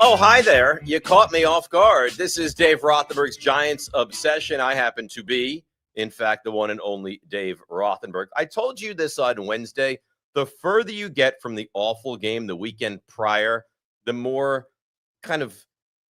Oh, hi there. You caught me off guard. This is Dave Rothenberg's Giants Obsession. I happen to be, in fact, the one and only Dave Rothenberg. I told you this on Wednesday. The further you get from the awful game the weekend prior, the more kind of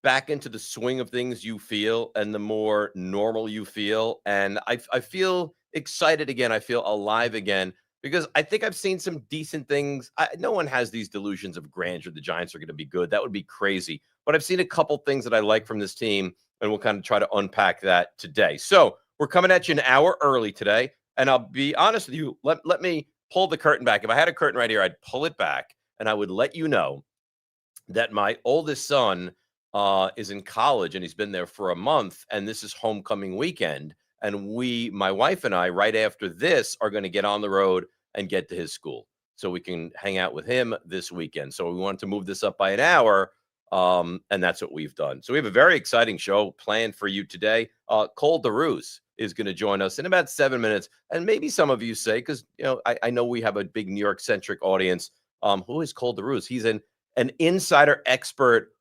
back into the swing of things you feel and the more normal you feel. And I feel excited again. I feel alive again because I think I've seen some decent things. No one has these delusions of grandeur. The Giants are going to be good. That would be crazy. But I've seen a couple things that I like from this team, and we'll kind of try to unpack that today. So we're coming at you an hour early today, and I'll be honest with you. Let me pull the curtain back. If I had a curtain right here, I'd pull it back, and I would let you know that my oldest son is in college, and he's been there for a month, and this is homecoming weekend. And my wife and I, right after this, are going to get on the road and get to his school so we can hang out with him this weekend. So we wanted to move this up by an hour, and that's what we've done. So we have a very exciting show planned for you today. Cole DeRuse is going to join us in about 7 minutes. And maybe some of you say, because I know we have a big New York-centric audience, who is Cole DeRuse? He's an insider expert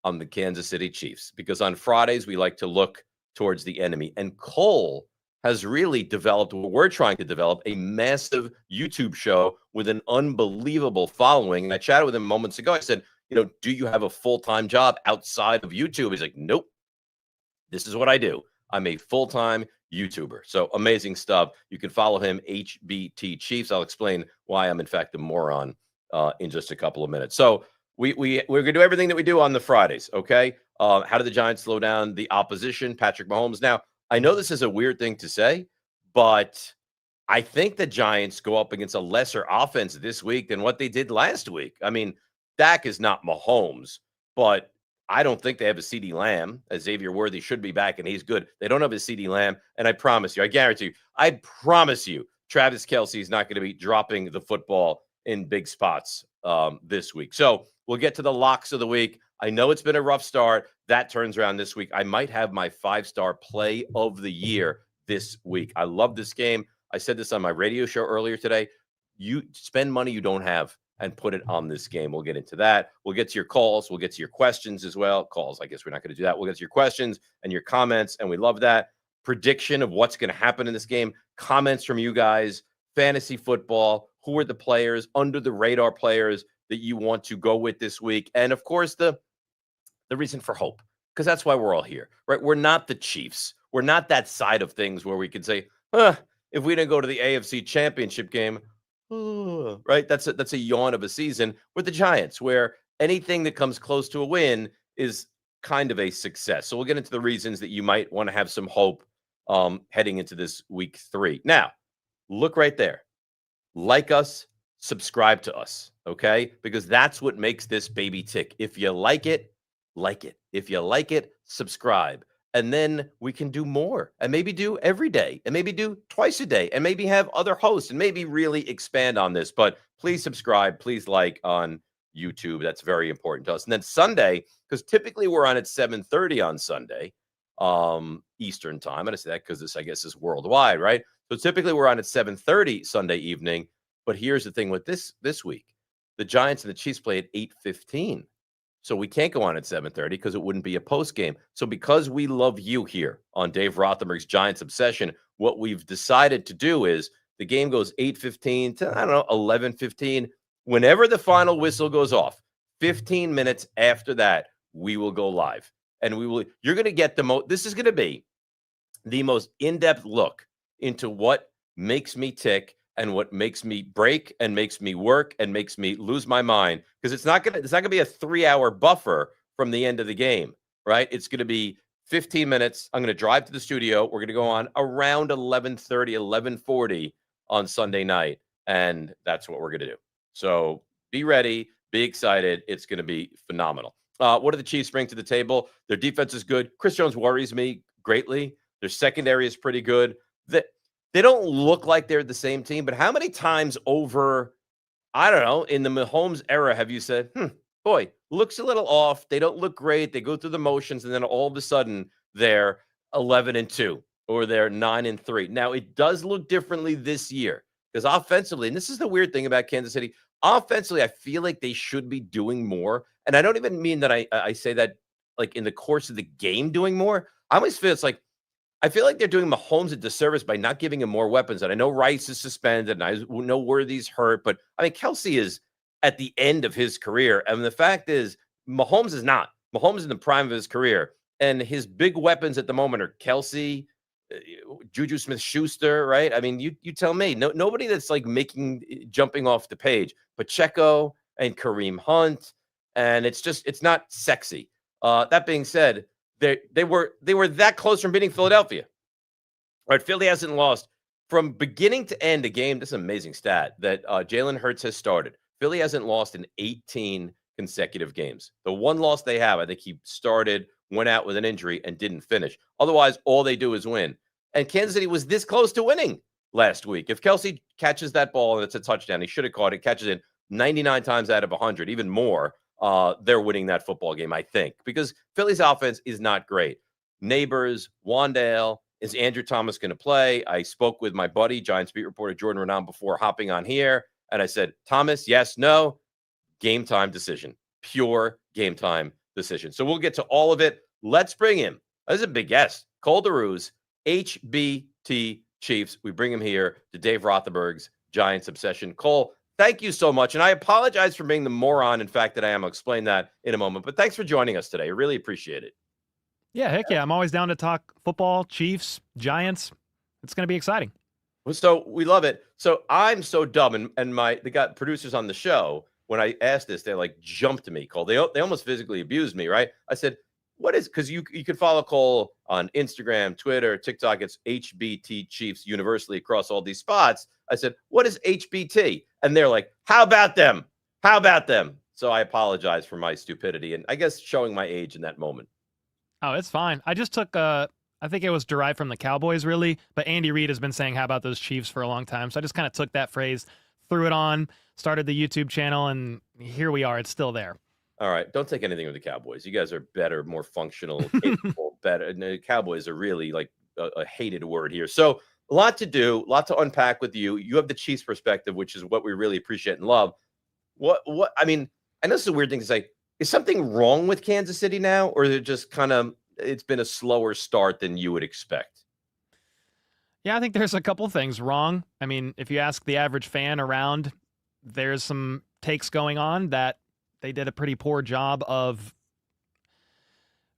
on the Kansas City Chiefs, because on Fridays we like to look towards the enemy. And Cole has really developed what we're trying to develop, a massive YouTube show with an unbelievable following. And I chatted with him moments ago. I said, do you have a full-time job outside of YouTube? He's like, nope. This is what I do. I'm a full-time YouTuber. So amazing stuff. You can follow him, HBT Chiefs. I'll explain why I'm, in fact, a moron in just a couple of minutes. So we're going to do everything that we do on the Fridays, okay? How do the Giants slow down the opposition? Patrick Mahomes. Now, I know this is a weird thing to say, but I think the Giants go up against a lesser offense this week than what they did last week. I mean, Dak is not Mahomes, but I don't think they have a CeeDee Lamb, as Xavier Worthy should be back, and he's good. They don't have a CeeDee Lamb, and I promise you, I promise you, Travis Kelce is not going to be dropping the football in big spots this week. So we'll get to the locks of the week. I know it's been a rough start. That turns around this week. I might have my 5-star play of the year this week. I love this game. I said this on my radio show earlier today. You spend money you don't have and put it on this game. We'll get into that. We'll get to your calls. We'll get to your questions as well. Calls, I guess we're not going to do that. We'll get to your questions and your comments, and we love that. Prediction of what's going to happen in this game. Comments from you guys. Fantasy football. Who are the players, under the radar players that you want to go with this week? And of course, the reason for hope, because that's why we're all here, right? We're not the Chiefs. We're not that side of things where we could say, if we didn't go to the AFC Championship game, right? That's a yawn of a season. With the Giants, where anything that comes close to a win is kind of a success. So we'll get into the reasons that you might want to have some hope heading into this week 3. Now, look right there. Like us, subscribe to us, okay? Because that's what makes this baby tick. If you like it, like it. If you like it, subscribe. And then we can do more, and maybe do every day, and maybe do twice a day, and maybe have other hosts, and maybe really expand on this. But please subscribe, please like on YouTube. That's very important to us. And then Sunday, because typically we're on at 7:30 on Sunday, Eastern time. And I say that because this, I guess, is worldwide, right? So typically we're on at 7:30 Sunday evening. But here's the thing with this week. The Giants and the Chiefs play at 8:15. So we can't go on at 7:30 because it wouldn't be a post game. So because we love you here on Dave Rothenberg's Giants Obsession, what we've decided to do is the game goes 8:15 to, 11:15. Whenever the final whistle goes off, 15 minutes after that, we will go live. And you're going to get this is going to be the most in-depth look into what makes me tick and what makes me break and makes me work and makes me lose my mind, because it's not going to be a 3-hour buffer from the end of the game, right? It's going to be 15 minutes. I'm going to drive to the studio. We're going to go on around 11:30, 11:40 on Sunday night, and that's what we're going to do. So be ready, be excited. It's going to be phenomenal. What do the Chiefs bring to the table? Their defense is good. Chris Jones worries me greatly. Their secondary is pretty good. They don't look like they're the same team, but how many times over, I don't know, in the Mahomes era have you said, boy, looks a little off. They don't look great. They go through the motions, and then all of a sudden they're 11-2 or they're 9-3. Now, it does look differently this year Because offensively, and this is the weird thing about Kansas City, offensively, I feel like they should be doing more. And I don't even mean that I say that like in the course of the game doing more. I always feel it's like I feel like they're doing Mahomes a disservice by not giving him more weapons. And I know Rice is suspended, and I know Worthy's hurt, but I mean Kelsey is at the end of his career, and the fact is Mahomes is not. Mahomes is in the prime of his career, and his big weapons at the moment are Kelsey, Juju Smith-Schuster, right? I mean, you tell me. Nobody that's like jumping off the page. Pacheco and Kareem Hunt, and it's not sexy. That being said, they were that close from beating Philadelphia. Right, Philly hasn't lost from beginning to end a game. This is an amazing stat that Jalen Hurts has started. Philly hasn't lost in 18 consecutive games. The one loss they have, I think he started, went out with an injury, and didn't finish. Otherwise, all they do is win. And Kansas City was this close to winning last week. If Kelsey catches that ball and it's a touchdown, he should have caught it, catches it 99 times out of 100, even more, they're winning that football game, I think, because Philly's offense is not great. Neighbors, Wandale, is Andrew Thomas going to play? I spoke with my buddy, Giants beat reporter Jordan Renan, before hopping on here, and I said, Thomas, yes, no, game time decision, pure game time decision. So we'll get to all of it. Let's bring him. This is a big guest, Cole DeRuse, HBT Chiefs. We bring him here to Dave Rothenberg's Giants Obsession. Cole, thank you so much. And I apologize for being the moron, in fact, that I am. I'll explain that in a moment. But thanks for joining us today. I really appreciate it. Yeah, heck yeah. I'm always down to talk football, Chiefs, Giants. It's going to be exciting. So we love it. So I'm so dumb. And they got producers on the show. When I asked this, they like jumped to me, Cole. They almost physically abused me, right? I said, what is, because you can follow Cole on Instagram, Twitter, TikTok. It's HBT Chiefs universally across all these spots. I said, what is HBT? And they're like, how about them? How about them? So I apologize for my stupidity and I guess showing my age in that moment. Oh, it's fine. I just took, I think it was derived from the Cowboys, really. But Andy Reid has been saying, how about those Chiefs for a long time. So I just kind of took that phrase, threw it on, started the YouTube channel, and here we are. It's still there. All right. Don't take anything with the Cowboys. You guys are better, more functional, capable, better. And the Cowboys are really like a hated word here. So a lot to do, a lot to unpack with you. You have the Chiefs perspective, which is what we really appreciate and love. I mean, I know this is a weird thing to say. Is something wrong with Kansas City now, or is it just it's been a slower start than you would expect? Yeah, I think there's a couple things wrong. I mean, if you ask the average fan around, there's some takes going on that they did a pretty poor job of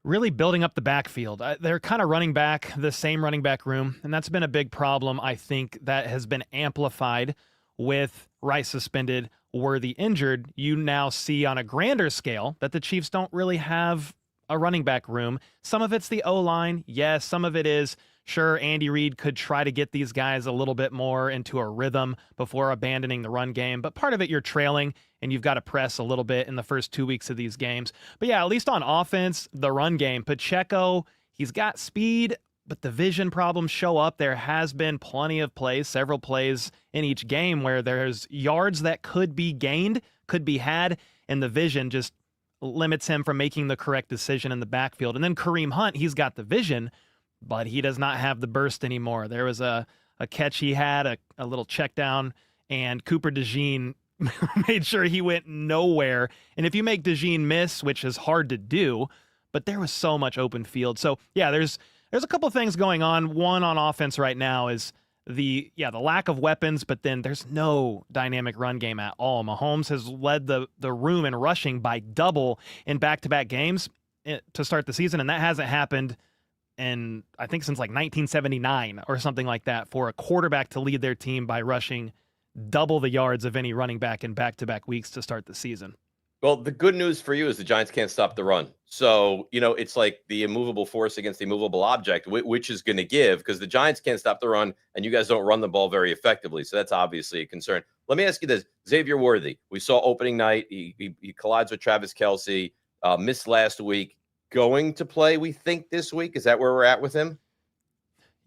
really building up the backfield. They're kind of running back the same running back room, and that's been a big problem, I think, that has been amplified with Rice suspended, Worthy injured. You now see on a grander scale that the Chiefs don't really have a running back room. Some of it's the O-line. Yes, some of it is, sure, Andy Reid could try to get these guys a little bit more into a rhythm before abandoning the run game. But part of it, you're trailing, and you've got to press a little bit in the first 2 weeks of these games. But yeah, at least on offense, the run game, Pacheco, he's got speed, but the vision problems show up. There has been plenty of plays, several plays in each game where there's yards that could be gained, could be had, and the vision just limits him from making the correct decision in the backfield. And then Kareem Hunt, he's got the vision, but he does not have the burst anymore. There was a catch he had, a little check down, and Cooper DeJean made sure he went nowhere. And if you make DeJean miss, which is hard to do, but there was so much open field. So yeah, there's a couple of things going on. One on offense right now is the lack of weapons, but then there's no dynamic run game at all. Mahomes has led the room in rushing by double in back-to-back games to start the season, and that hasn't happened in, I think, since like 1979 or something like that, for a quarterback to lead their team by rushing double the yards of any running back in back-to-back weeks to start the season. Well, the good news for you is the Giants can't stop the run. So, it's like the immovable force against the immovable object, which is going to give, because the Giants can't stop the run and you guys don't run the ball very effectively. So that's obviously a concern. Let me ask you this. Xavier Worthy, we saw opening night. He collides with Travis Kelce, missed last week. Going to play, we think, this week? Is that where we're at with him?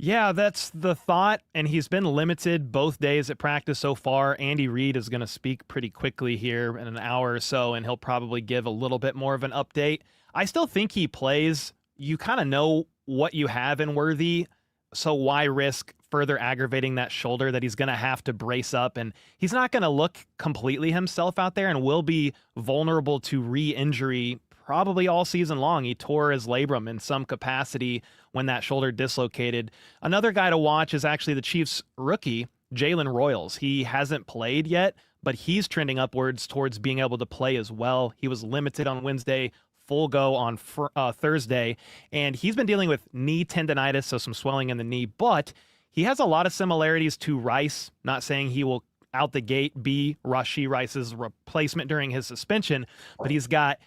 Yeah, that's the thought, and he's been limited both days at practice so far. Andy Reid is going to speak pretty quickly here in an hour or so, and he'll probably give a little bit more of an update. I still think he plays. You kind of know what you have in Worthy. So why risk further aggravating that shoulder that he's going to have to brace up? And he's not going to look completely himself out there and will be vulnerable to re-injury probably all season long. He tore his labrum in some capacity when that shoulder dislocated. Another guy to watch is actually the Chiefs rookie, Jalen Royals. He hasn't played yet, but he's trending upwards towards being able to play as well. He was limited on Wednesday, full go on Thursday, and he's been dealing with knee tendonitis, so some swelling in the knee, but he has a lot of similarities to Rice. Not saying he will out the gate be Rashee Rice's replacement during his suspension, but he's got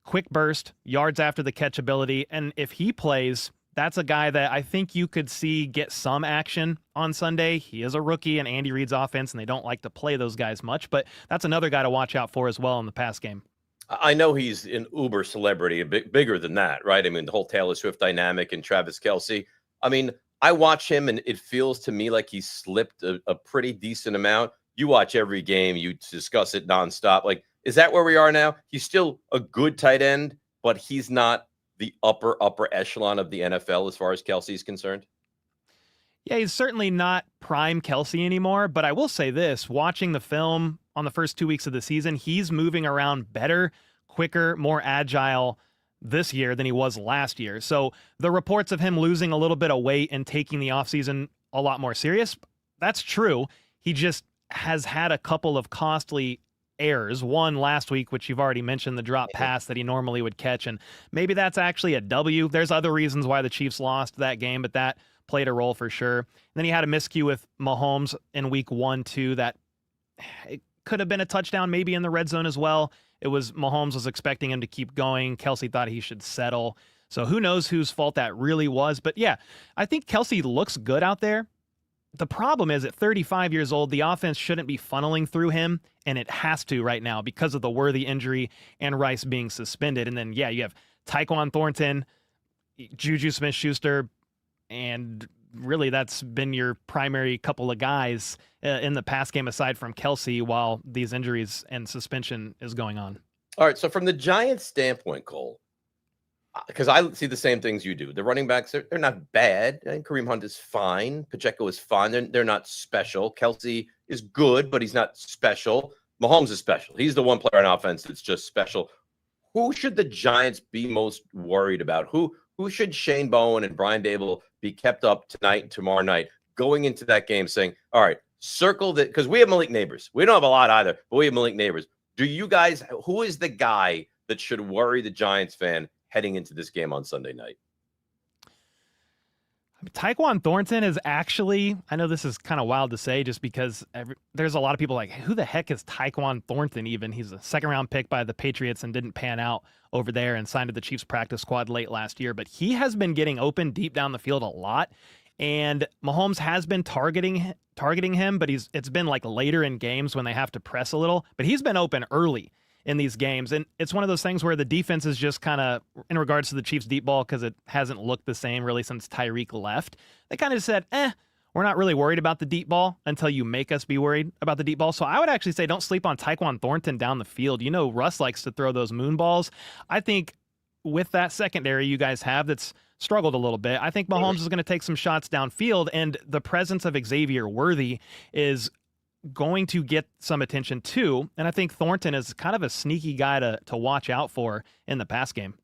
quick burst, yards after the catch ability, and if he plays, that's a guy that I think you could see get some action on Sunday. He is a rookie in Andy Reid's offense, and they don't like to play those guys much, but that's another guy to watch out for as well in the pass game. I know he's an uber celebrity, a bit bigger than that, right? I mean, the whole Taylor Swift dynamic and Travis Kelce. I mean, I watch him and it feels to me like he's slipped a pretty decent amount. You watch every game, you discuss it nonstop. Like, is that where we are now? He's still a good tight end, but he's not the upper echelon of the NFL as far as Kelce is concerned. Yeah, he's certainly not prime Kelce anymore, but I will say this, watching the film on the first 2 weeks of the season, he's moving around better, quicker, more agile this year than he was last year. So the reports of him losing a little bit of weight and taking the offseason a lot more serious, that's true. He just has had a couple of costly errors. One last week, which you've already mentioned, the drop pass that he normally would catch, and maybe that's actually a W. There's other reasons why the Chiefs lost that game, but that played a role for sure. And then he had a miscue with Mahomes in week 1-2 that it could have been a touchdown maybe in the red zone as well. It was Mahomes was expecting him to keep going. Kelce thought he should settle. So who knows whose fault that really was. But yeah, I think Kelce looks good out there. The problem is at 35 years old, the offense shouldn't be funneling through him, and it has to right now because of the Worthy injury and Rice being suspended. And then, yeah, you have Tyquan Thornton, Juju Smith-Schuster, and really that's been your primary couple of guys in the pass game aside from Kelce while these injuries and suspension is going on. All right, so from the Giants' standpoint, Cole, because I see the same things you do. The running backs, they're not bad. I think Kareem Hunt is fine. Pacheco is fine. They're not special. Kelce is good, but he's not special. Mahomes is special. He's the one player on offense that's just special. Who should the Giants be most worried about? Who should Shane Bowen and Brian Dable be kept up tonight and tomorrow night going into that game saying, all right, circle that, because we have Malik Neighbors. We don't have a lot either, but we have Malik Neighbors. Do you guys, who is the guy that should worry the Giants fan heading into this game on Sunday night? Tyquan Thornton is actually, I know this is kind of wild to say just because there's a lot of people like, who the heck is Tyquan Thornton even? He's a second-round pick by the Patriots and didn't pan out over there and signed to the Chiefs practice squad late last year. But he has been getting open deep down the field a lot. And Mahomes has been targeting him, but it's been like later in games when they have to press a little. But he's been open early in these games. And it's one of those things where the defense is just kind of, in regards to the Chiefs deep ball, because it hasn't looked the same really since Tyreek left, they kind of said, we're not really worried about the deep ball until you make us be worried about the deep ball. So I would actually say don't sleep on Tyquan Thornton down the field. You know, Russ likes to throw those moon balls. I think with that secondary you guys have that's struggled a little bit, I think Mahomes is going to take some shots downfield, and the presence of Xavier Worthy is going to get some attention too. And I think Thornton is kind of a sneaky guy to watch out for in the pass game.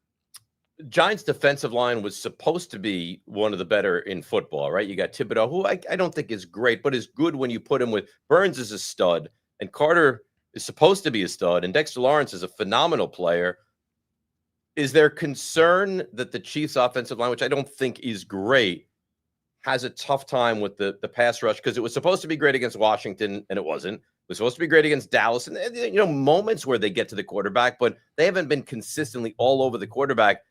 Giants defensive line was supposed to be one of the better in football, right? You got Thibodeau, who I don't think is great, but is good when you put him with Burns is a stud, and Carter is supposed to be a stud, and Dexter Lawrence is a phenomenal player. Is there concern that the Chiefs offensive line, which I don't think is great, has a tough time with the pass rush? Because it was supposed to be great against Washington, and it wasn't. It was supposed to be great against Dallas. And, you know, moments where they get to the quarterback, but they haven't been consistently all over the quarterback.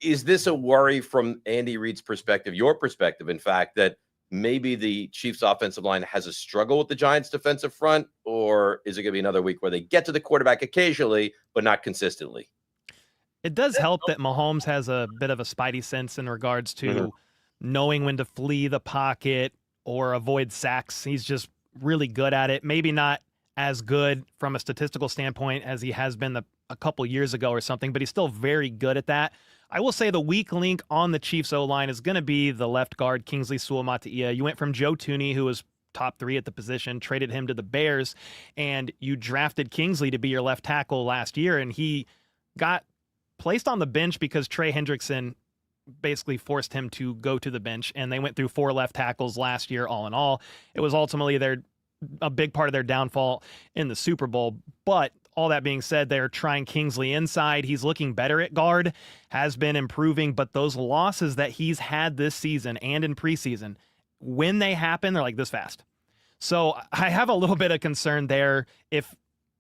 Is this a worry from Andy Reid's perspective, your perspective, in fact, that maybe the Chiefs offensive line has a struggle with the Giants defensive front? Or is it going to be another week where they get to the quarterback occasionally, but not consistently? It does help that Mahomes has a bit of a spidey sense in regards to knowing when to flee the pocket or avoid sacks. He's just really good at it. Maybe not as good from a statistical standpoint as he has been a couple years ago or something, but he's still very good at that. I will say the weak link on the Chiefs O-line is going to be the left guard, Kingsley Suamataia. You went from Joe Thuney, who was top 3 at the position, traded him to the Bears, and you drafted Kingsley to be your left tackle last year, and he got placed on the bench because Trey Hendrickson basically forced him to go to the bench, and they went through 4 left tackles last year all in all. It was ultimately a big part of their downfall in the Super Bowl, but all that being said, they're trying Kingsley inside. He's looking better at guard, has been improving, but those losses that he's had this season and in preseason, when they happen, they're like this fast. So I have a little bit of concern there. If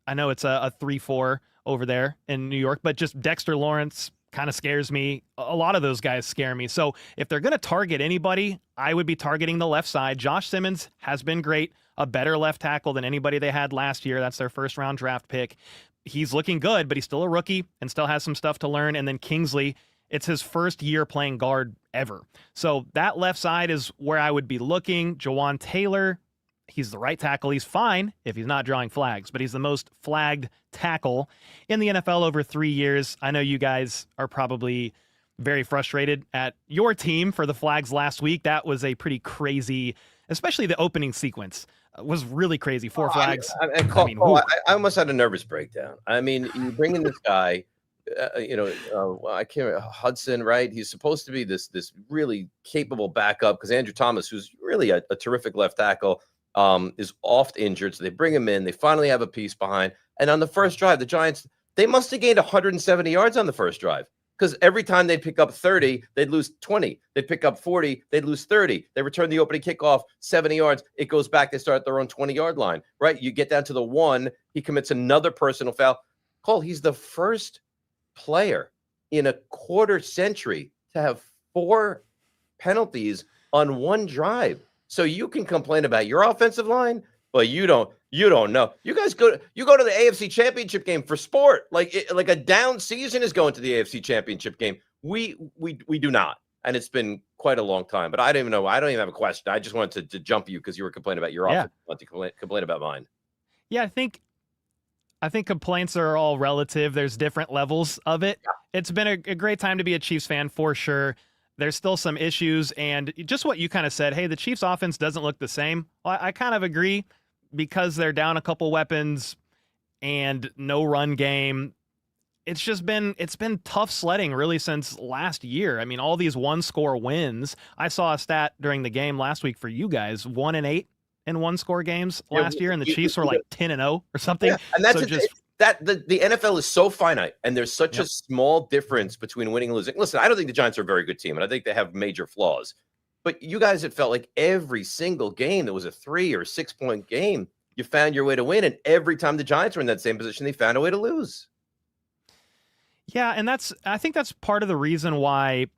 I know it's a 3-4 over there in New York, but just Dexter Lawrence kind of scares me. A lot of those guys scare me. So if they're going to target anybody, I would be targeting the left side. Josh Simmons has been great, a better left tackle than anybody they had last year. That's their first round draft pick. He's looking good, but he's still a rookie and still has some stuff to learn. And then Kingsley, it's his first year playing guard ever. So that left side is where I would be looking. Jawan Taylor, he's the right tackle. He's fine if he's not drawing flags, but he's the most flagged tackle in the NFL over 3 years. I know you guys are probably very frustrated at your team for the flags last week. That was a pretty crazy, especially the opening sequence was really crazy. 4 flags. I almost had a nervous breakdown. I mean, you bring in this guy, I can't remember, Hudson, right? He's supposed to be this really capable backup because Andrew Thomas, who's really a terrific left tackle, is oft injured. So they bring him in. They finally have a piece behind. And on the first drive, the Giants, they must have gained 170 yards on the first drive. Because every time they'd pick up 30, they'd lose 20. They'd pick up 40, they'd lose 30. They return the opening kickoff, 70 yards. It goes back. They start at their own 20-yard line, right? You get down to the 1. He commits another personal foul. Cole, he's the first player in a quarter century to have 4 penalties on 1 drive. So you can complain about your offensive line, but you don't know. You guys go to the AFC Championship game for sport. Like a down season is going to the AFC Championship game. We do not. And it's been quite a long time. But I don't even know. I don't even have a question. I just wanted to jump you because you were complaining about your offense. I want to complain about mine. Yeah, I think complaints are all relative. There's different levels of it. Yeah. It's been a great time to be a Chiefs fan for sure. There's still some issues, and just what you kind of said, hey, the Chiefs offense doesn't look the same. Well, I kind of agree because they're down a couple weapons and no run game. It's been tough sledding really since last year. I mean, all these 1-score wins. I saw a stat during the game last week for you guys, 1-8 in 1-score games last year, and the Chiefs were like 10-0 or something. Yeah, and that's the NFL is so finite, and there's such a small difference between winning and losing. Listen, I don't think the Giants are a very good team, and I think they have major flaws. But you guys, it felt like every single game that was a 3 or 6 point game, you found your way to win, and every time the Giants were in that same position, they found a way to lose. Yeah, and I think that's part of the reason why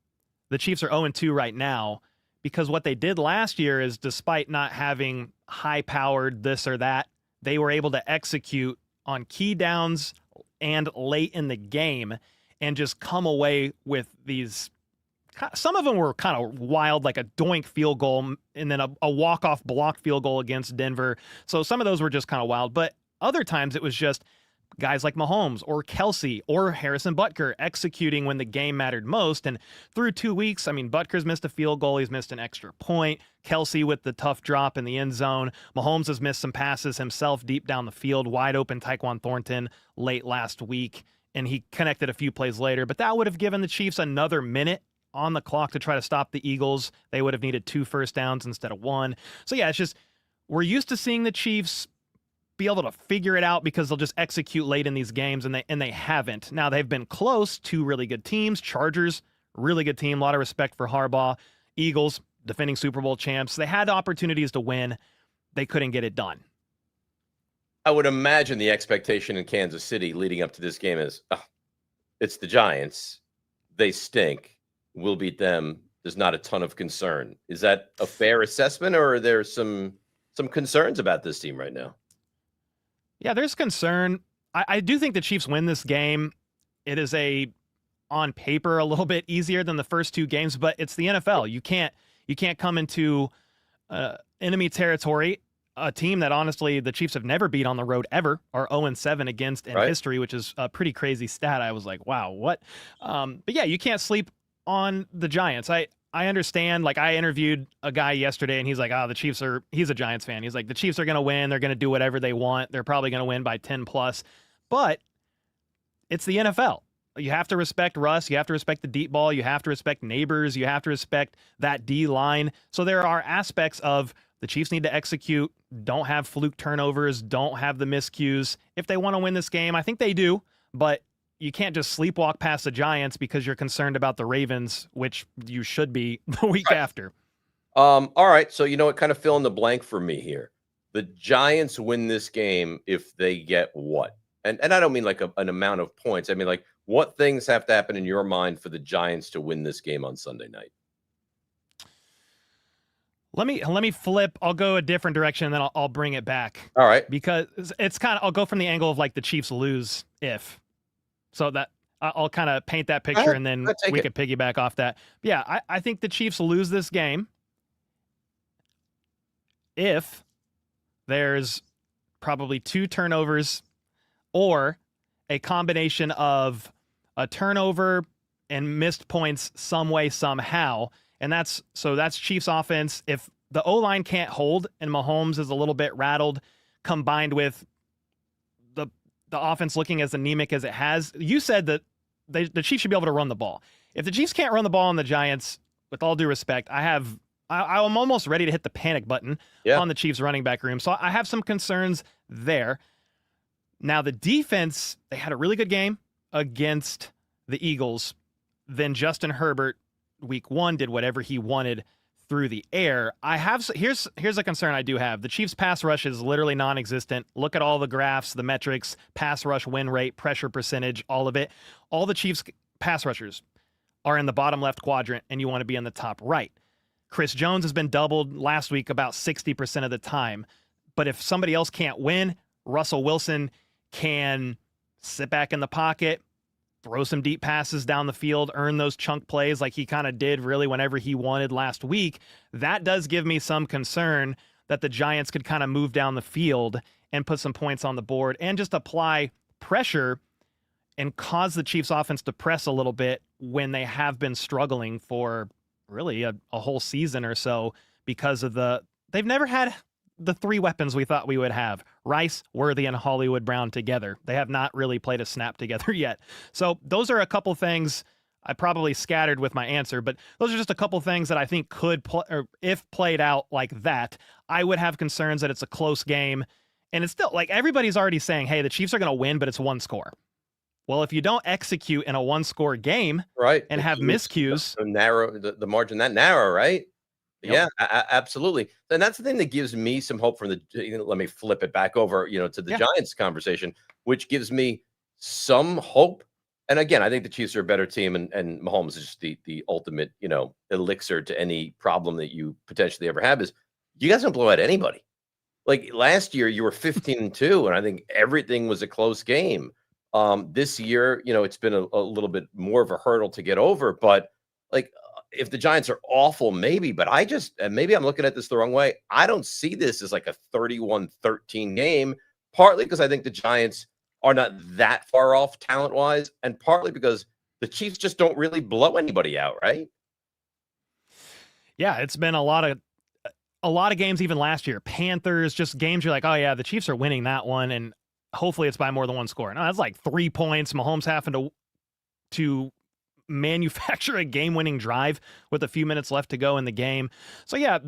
the Chiefs are 0-2 right now, because what they did last year is, despite not having high-powered this or that, they were able to execute on key downs and late in the game and just come away with these. Some of them were kind of wild, like a doink field goal and then a walk-off block field goal against Denver. So some of those were just kind of wild. But other times it was just guys like Mahomes or Kelsey or Harrison Butker executing when the game mattered most. And through 2 weeks, I mean, Butker's missed a field goal. He's missed an extra point. Kelsey with the tough drop in the end zone. Mahomes has missed some passes himself deep down the field. Wide open Tyquan Thornton late last week. And he connected a few plays later. But that would have given the Chiefs another minute on the clock to try to stop the Eagles. They would have needed 2 first downs instead of 1. So yeah, it's just, we're used to seeing the Chiefs be able to figure it out because they'll just execute late in these games, and they haven't. Now, they've been close to really good teams. Chargers, really good team. A lot of respect for Harbaugh. Eagles, defending Super Bowl champs. They had opportunities to win. They couldn't get it done. I would imagine the expectation in Kansas City leading up to this game is, it's the Giants. They stink. We'll beat them. There's not a ton of concern. Is that a fair assessment, or are there some concerns about this team right now? Yeah, there's concern. I do think the Chiefs win this game. It is on paper, a little bit easier than the first 2 games, but it's the NFL. You can't come into enemy territory a team that honestly the Chiefs have never beat on the road ever, are 0-7 against in history, which is a pretty crazy stat. I was like, wow, what? But yeah, you can't sleep on the Giants. I understand. Like, I interviewed a guy yesterday and he's like, the Chiefs are, he's a Giants fan. He's like, the Chiefs are going to win. They're going to do whatever they want. They're probably going to win by 10 plus, but it's the NFL. You have to respect Russ. You have to respect the deep ball. You have to respect Neighbors. You have to respect that D line. So there are aspects of the Chiefs need to execute, don't have fluke turnovers, don't have the miscues. If they want to win this game, I think they do, but you can't just sleepwalk past the Giants because you're concerned about the Ravens, which you should be the week after. All right. So, what kind of fill in the blank for me here? The Giants win this game if they get what? And I don't mean like an amount of points. I mean, like, what things have to happen in your mind for the Giants to win this game on Sunday night? Let me flip. I'll go a different direction, and then I'll bring it back. All right. Because it's kind of, I'll go from the angle of like the Chiefs lose if. So that I'll kind of paint that picture, and then we could piggyback off that. But yeah, I think the Chiefs lose this game if there's probably 2 turnovers or a combination of a turnover and missed points some way, somehow. And that's Chiefs offense. If the O-line can't hold and Mahomes is a little bit rattled, combined with the offense looking as anemic as it has, you said that the Chiefs should be able to run the ball. If the Chiefs can't run the ball on the Giants, with all due respect, I'm almost ready to hit the panic button on the Chiefs running back room. So I have some concerns there. Now, the defense, they had a really good game against the Eagles. Then Justin Herbert, week 1, did whatever he wanted through the air. Here's a concern I do have. The Chiefs' pass rush is literally non-existent. Look at all the graphs, the metrics, pass rush win rate, pressure percentage, all of it. All the Chiefs' pass rushers are in the bottom left quadrant, and you want to be in the top right. Chris Jones has been doubled last week about 60% of the time. But if somebody else can't win, Russell Wilson can sit back in the pocket, throw some deep passes down the field, earn those chunk plays like he kind of did really whenever he wanted last week. That does give me some concern that the Giants could kind of move down the field and put some points on the board and just apply pressure and cause the Chiefs offense to press a little bit when they have been struggling for really a whole season or so because of they've never had the 3 weapons we thought we would have: Rice, Worthy, and Hollywood Brown together. They have not really played a snap together yet. So those are a couple things I probably scattered with my answer, but those are just a couple things that I think could or if played out like that, I would have concerns that it's a close game. And it's still like everybody's already saying, hey, the Chiefs are going to win, but it's 1 score. Well, if you don't execute in a 1-score game and have miscues, the margin that narrow, right? Yep. Yeah, absolutely. And that's the thing that gives me some hope from let me flip it back over, to the Giants conversation, which gives me some hope. And again, I think the Chiefs are a better team, and Mahomes is just the ultimate, elixir to any problem that you potentially ever have. Is you guys don't blow out anybody. Like last year, you were 15-2, and I think everything was a close game. This year, it's been a little bit more of a hurdle to get over, but like, if the Giants are awful, maybe, but maybe I'm looking at this the wrong way. I don't see this as like a 31-13 game, partly because I think the Giants are not that far off talent-wise, and partly because the Chiefs just don't really blow anybody out, right? Yeah, it's been a lot of games even last year. Panthers, just games you're like, oh yeah, the Chiefs are winning that one, and hopefully it's by more than 1 score. No, that's like 3 points. Mahomes having to manufacture a game-winning drive with a few minutes left to go in the game. So yeah,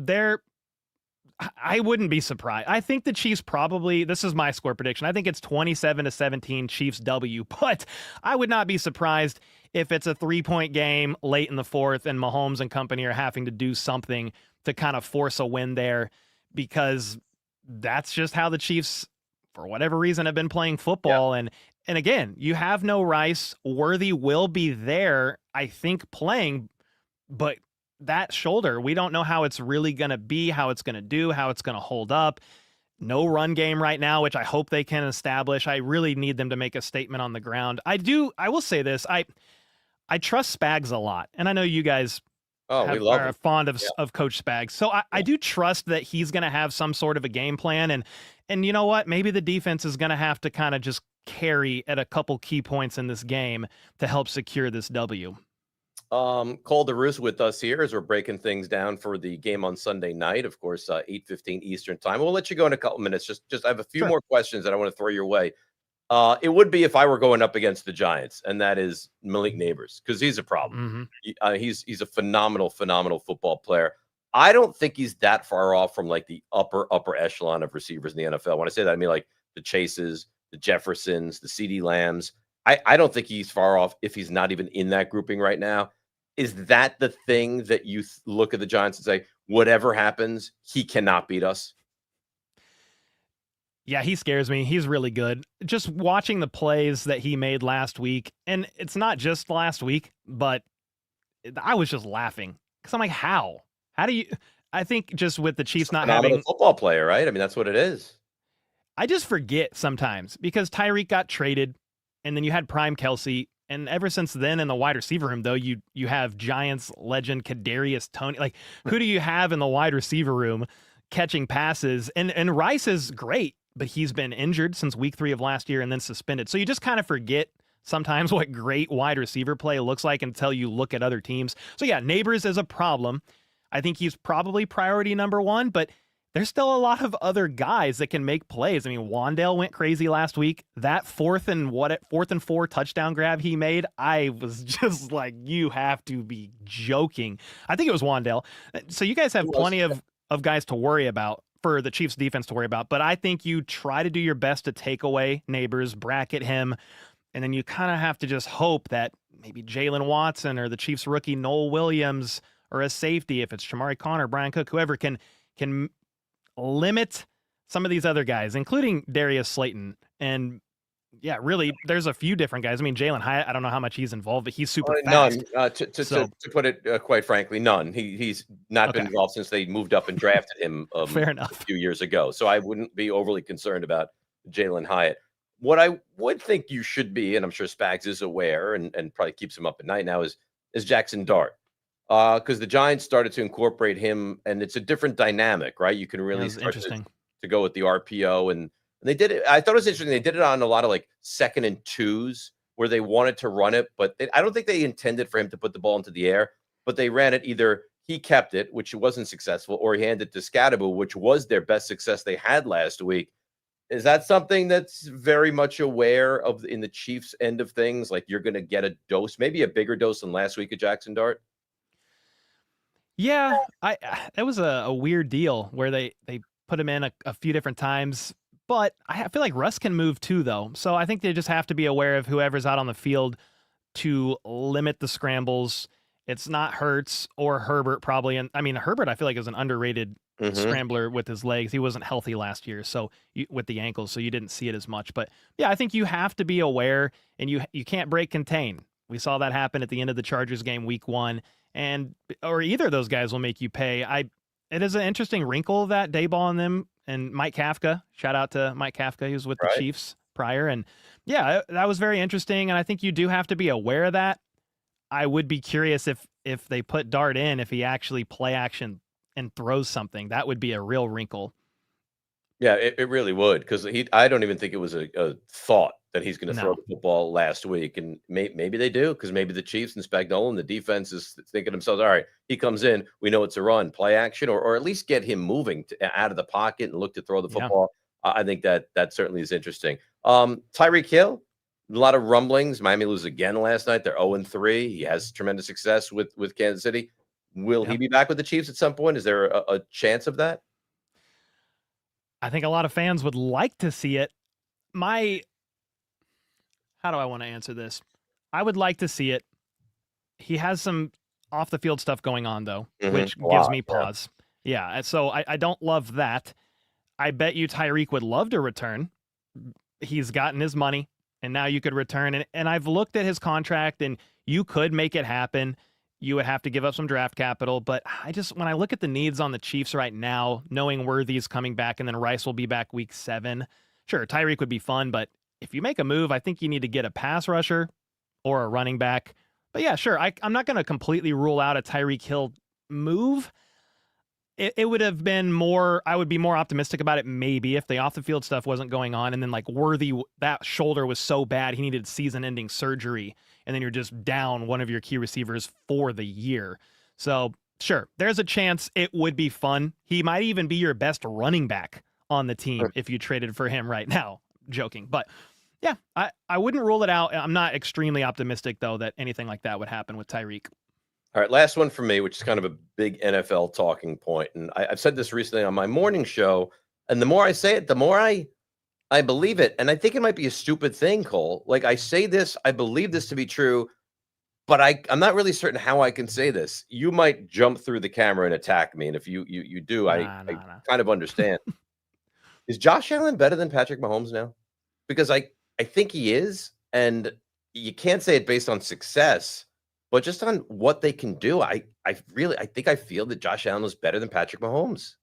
I wouldn't be surprised. I think the Chiefs probably, this is my score prediction, I think it's 27-17 Chiefs W, but I would not be surprised if it's a 3-point game late in the 4th and Mahomes and company are having to do something to kind of force a win there, because that's just how the Chiefs, for whatever reason, have been playing football. And again, you have no Rice. Worthy will be there, I think, playing, but that shoulder, we don't know how it's really going to be, how it's going to do, how it's going to hold up. No run game right now, which I hope they can establish. I really need them to make a statement on the ground. I will say this. I trust Spags a lot, and I know you guys Oh, we love are him. fond of Yeah. of Coach Spags. So I do trust that he's going to have some sort of a game plan, and you know what? Maybe the defense is going to have to kind of just carry at a couple key points in this game to help secure this W. Cole DeRuse with us here as we're breaking things down for the game on Sunday night. Of course, 8:15 Eastern time. We'll let you go in a couple minutes. Just I have a few Sure. more questions that I want to throw your way. It would be if I were going up against the Giants, and that is Malik Neighbors, because he's a problem. Hmm. He's a phenomenal football player. I don't think he's that far off from like the upper echelon of receivers in the NFL. When I say that, I mean like the Chases, the Jeffersons, the CD Lambs. I don't think he's far off if he's not even in that grouping right now. Is that the thing that you look at the Giants and say, whatever happens, he cannot beat us? Yeah, he scares me. He's really good. Just watching the plays that he made last week, and it's not just last week, but I was just laughing because I'm like, how? How do you? I think just with the Chiefs not Phenomenal having, football player, right? I mean, that's what it is. I just forget sometimes because Tyreek got traded, and then you had Prime Kelsey, and ever since then in the wide receiver room, though you have Giants legend Kadarius Toney. Like, who do you have in the wide receiver room catching passes? And Rice is great, but he's been injured since week 3 of last year and then suspended. So you just kind of forget sometimes what great wide receiver play looks like until you look at other teams. So yeah, Neighbors is a problem. I think he's probably priority number 1, but there's still a lot of other guys that can make plays. I mean, Wandale went crazy last week. That 4th and 4 touchdown grab he made, I was just like, you have to be joking. I think it was Wandale. So you guys have plenty of guys to worry about for the Chiefs defense to worry about, but I think you try to do your best to take away Neighbors, bracket him, and then you kind of have to just hope that maybe Jalen Watson or the Chiefs rookie Noel Williams or a safety, if it's Shamari Connor, Brian Cook, whoever can limit some of these other guys, including Darius Slayton. And yeah, really, there's a few different guys. I mean, Jalen Hyatt, I don't know how much he's involved, but he's super fast. None. To put it quite frankly, none. He's not been involved since they moved up and drafted him Fair enough. a few years ago. So I wouldn't be overly concerned about Jalen Hyatt. What I would think you should be, and I'm sure Spags is aware and probably keeps him up at night now, is Jackson Dart. Because the Giants started to incorporate him, and it's a different dynamic, right? You can really start to go with the RPO, and they did it. I thought it was interesting. They did it on a lot of like 2nd and 2s where they wanted to run it, but I don't think they intended for him to put the ball into the air, but they ran it. Either he kept it, which wasn't successful, or he handed it to Scadaboo, which was their best success they had last week. Is that something that's very much aware of in the Chiefs end of things? Like you're going to get a dose, maybe a bigger dose than last week of Jackson Dart? Yeah, that was a weird deal where they put him in a few different times, but I feel like Russ can move too, though. So I think they just have to be aware of whoever's out on the field to limit the scrambles. It's not Hurts or Herbert probably, and I mean Herbert I feel like is an underrated scrambler with his legs. He wasn't healthy last year, so with the ankles, so you didn't see it as much. But yeah, I think you have to be aware, and you can't break contain. We saw that happen at the end of the Chargers game week 1. Or either of those guys will make you pay. It is an interesting wrinkle that Dayball and them and Mike Kafka. Shout out to Mike Kafka, he was with the Chiefs prior, and yeah, that was very interesting. And I think you do have to be aware of that. I would be curious if they put Dart in, if he actually play action and throws something, that would be a real wrinkle. Yeah, it really would, because I don't even think it was a thought that he's going to throw the football last week, and maybe they do, because maybe the Chiefs and Spagnuolo and the defense is thinking to themselves, all right, he comes in, we know it's a run, play action, or at least get him moving out of the pocket and look to throw the football. I think that certainly is interesting. Tyreek Hill, a lot of rumblings. Miami lose again last night. They're 0-3. He has tremendous success with Kansas City. Will he be back with the Chiefs at some point? Is there a chance of that? I think a lot of fans would like to see it. How do I want to answer this? I would like to see it. He has some off the field stuff going on though, which gives me pause. Yeah, so I don't love that. I bet you Tyreek would love to return. He's gotten his money, and now you could return. And I've looked at his contract, and you could make it happen. You would have to give up some draft capital, but when I look at the needs on the Chiefs right now, knowing Worthy's coming back and then Rice will be back week 7, sure, Tyreek would be fun, but if you make a move, I think you need to get a pass rusher or a running back. But yeah, sure, I'm not going to completely rule out a Tyreek Hill move. It would have been more, I would be more optimistic about it maybe if the off the field stuff wasn't going on, and then like Worthy, that shoulder was so bad he needed season-ending surgery, and then you're just down one of your key receivers for the year. So sure, there's a chance it would be fun. He might even be your best running back on the team if you traded for him right now. Joking, but yeah, I wouldn't rule it out. I'm not extremely optimistic though that anything like that would happen with Tyreek. All right, last one for me, which is kind of a big NFL talking point. And I've said this recently on my morning show, and the more I say it, the more I believe it. And I think it might be a stupid thing, Cole. Like I say this, I believe this to be true, but I'm not really certain how I can say this. You might jump through the camera and attack me. And if you do, I kind of understand. Is Josh Allen better than Patrick Mahomes now? Because I think he is. And you can't say it based on success, but just on what they can do, I think I feel that Josh Allen is better than Patrick Mahomes.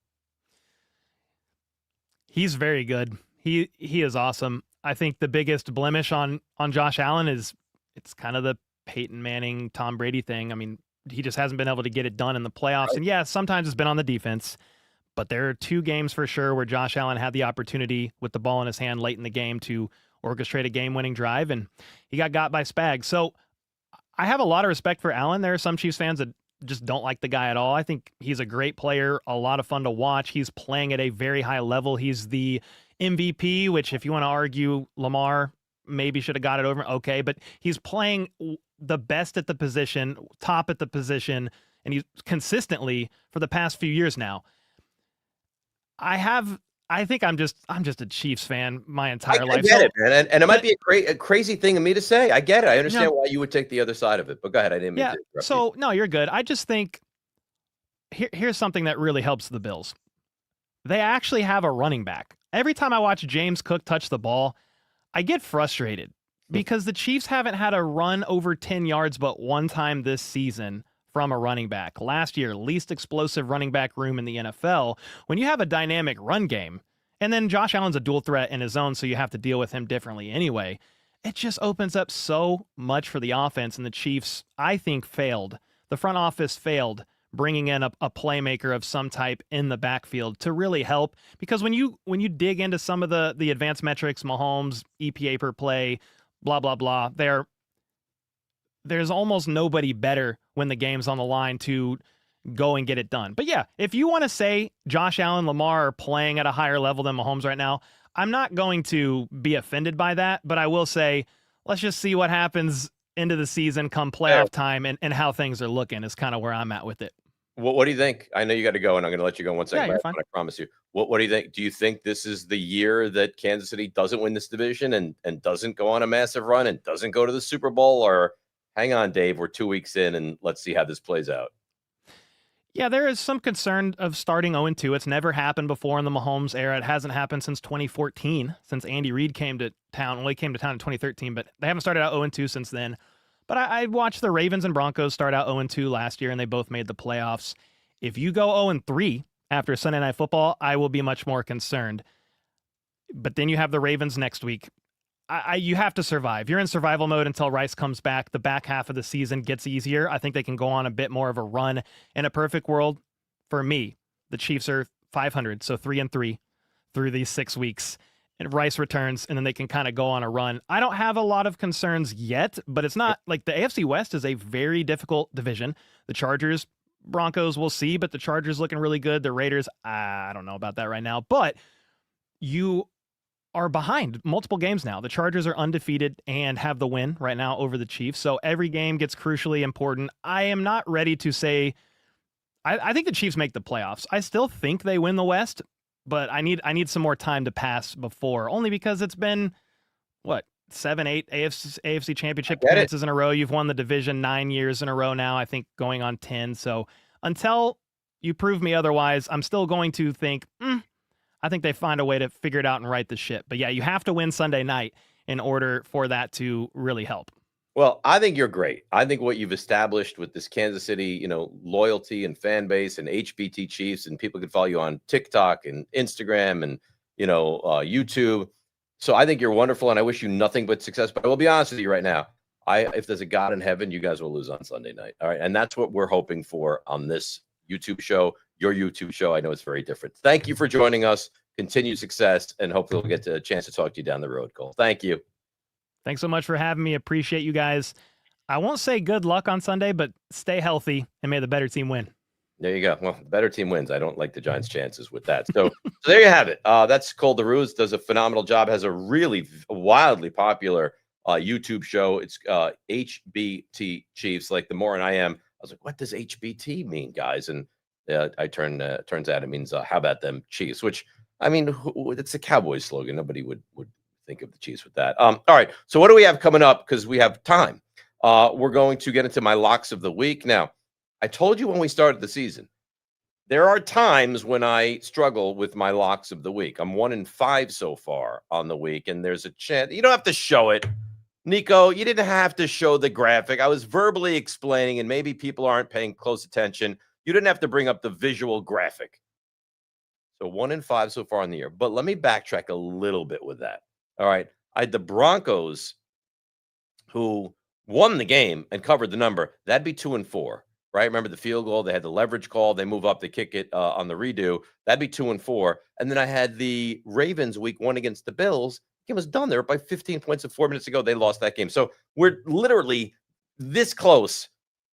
He's very good. He is awesome. I think the biggest blemish on Josh Allen is it's kind of the Peyton Manning, Tom Brady thing. I mean, he just hasn't been able to get it done in the playoffs. Right. And yeah, sometimes it's been on the defense, but there are 2 games for sure where Josh Allen had the opportunity with the ball in his hand late in the game to orchestrate a game-winning drive, and he got by Spags. So I have a lot of respect for Allen. There are some Chiefs fans that just don't like the guy at all. I think he's a great player, a lot of fun to watch. He's playing at a very high level. He's the MVP, which if you want to argue Lamar maybe should have got it over, okay, but he's playing the best at the position, top at the position, and he's consistently for the past few years now. I think I'm just a Chiefs fan my entire life. I get it, man. And it might be a crazy thing of me to say. I get it. I understand why you would take the other side of it. But go ahead. I didn't mean to interrupt you. No, you're good. I just think here's something that really helps the Bills. They actually have a running back. Every time I watch James Cook touch the ball, I get frustrated because the Chiefs haven't had a run over 10 yards but one time this season from a running back. Last year, least explosive running back room in the NFL. When you have a dynamic run game, and then Josh Allen's a dual threat in his own, so you have to deal with him differently anyway, it just opens up so much for the offense, and the Chiefs, I think, failed. The front office failed bringing in a playmaker of some type in the backfield to really help, because when you dig into some of the advanced metrics, Mahomes, EPA per play, blah, blah, blah, there's almost nobody better when the game's on the line to go and get it done. But yeah, if you want to say Josh Allen, Lamar are playing at a higher level than Mahomes right now, I'm not going to be offended by that, but I will say, let's just see what happens into the season come playoff time and how things are looking is kind of where I'm at with it. What do you think? I know you got to go, and I'm going to let you go in 1 second. Yeah, you're fine. I promise you. What do you think? Do you think this is the year that Kansas City doesn't win this division and doesn't go on a massive run and doesn't go to the Super Bowl? Or hang on, Dave, we're 2 weeks in, and let's see how this plays out. Yeah, there is some concern of starting 0-2. It's never happened before in the Mahomes era. It hasn't happened since 2014, since Andy Reid came to town. Well, he came to town in 2013, but they haven't started out 0-2 since then. But I watched the Ravens and Broncos start out 0-2 last year, and they both made the playoffs. If you go 0-3 after Sunday Night Football, I will be much more concerned. But then you have the Ravens next week. You have to survive. You're in survival mode until Rice comes back. The back half of the season gets easier. I think they can go on a bit more of a run. In a perfect world, for me, the Chiefs are 500, so 3-3 through these 6 weeks. And Rice returns, and then they can kind of go on a run. I don't have a lot of concerns yet, but it's not like the AFC West is a very difficult division. The Chargers, Broncos, we'll see, but the Chargers looking really good. The Raiders, I don't know about that right now, but you are behind multiple games now. The Chargers are undefeated and have the win right now over the Chiefs. So every game gets crucially important. I am not ready to say, I think the Chiefs make the playoffs. I still think they win the West, but I need some more time to pass before, only because it's been, 7, 8 AFC championship appearances in a row. You've won the division 9 years in a row now, I think going on 10. So until you prove me otherwise, I'm still going to think, I think they find a way to figure it out and right the ship. But yeah, you have to win Sunday night in order for that to really help. Well, I think you're great. I think what you've established with this Kansas City, loyalty and fan base and HBT Chiefs, and people can follow you on TikTok and Instagram and, YouTube. So I think you're wonderful, and I wish you nothing but success. But I will be honest with you right now. If there's a God in heaven, you guys will lose on Sunday night. All right. And that's what we're hoping for on this YouTube show, your YouTube show. I know it's very different. Thank you for joining us. Continued success, and hopefully we'll get a chance to talk to you down the road, Cole. Thank you. Thanks so much for having me. Appreciate you guys. I won't say good luck on Sunday, but stay healthy and may the better team win. There you go. Well, the better team wins. I don't like the Giants' chances with that. So there you have it. That's Cole DeRuse. Does a phenomenal job. Has a really wildly popular YouTube show. It's HBT Chiefs. Like the more and I am, I was like, what does HBT mean, guys? And turns out it means how about them Chiefs? Which I mean, it's a Cowboys slogan. Nobody would think of the Chiefs with that. All right. So what do we have coming up? Because we have time. We're going to get into my locks of the week. Now, I told you when we started the season, there are times when I struggle with my locks of the week. I'm 1-5 so far on the week, and there's a chance. You don't have to show it. Nico, you didn't have to show the graphic. I was verbally explaining, and maybe people aren't paying close attention. You didn't have to bring up the visual graphic. So 1-5 so far in the year. But let me backtrack a little bit with that. All right. I had the Broncos who won the game and covered the number. That'd be 2-4, right? Remember the field goal? They had the leverage call. They move up, they kick it on the redo. That'd be 2-4. And then I had the Ravens week 1 against the Bills. The game was done. They were by 15 points and 4 minutes ago. They lost that game. So we're literally this close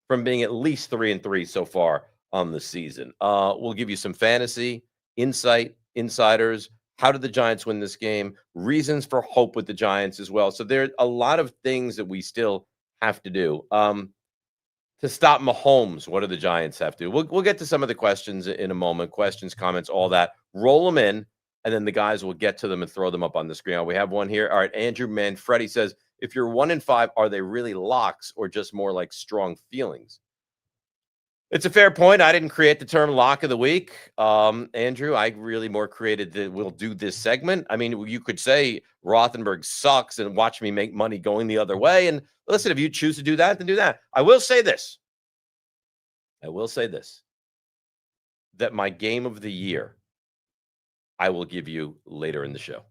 from being at least 3-3 so far on the season. We'll give you some fantasy insight, insiders. How did the Giants win this game? Reasons for hope with the Giants as well. So there's a lot of things that we still have to do. To stop Mahomes, what do the Giants have to do? We'll get to some of the questions in a moment. Questions, comments, all that. Roll them in, and then the guys will get to them and throw them up on the screen. We have one here. All right, Andrew Manfredi says, if you're 1-5, are they really locks or just more like strong feelings? It's a fair point. I didn't create the term lock of the week. Andrew, I really more created that we'll do this segment. I mean, you could say Rothenberg sucks and watch me make money going the other way. And listen, if you choose to do that, then do that. I will say this. That my game of the year, I will give you later in the show.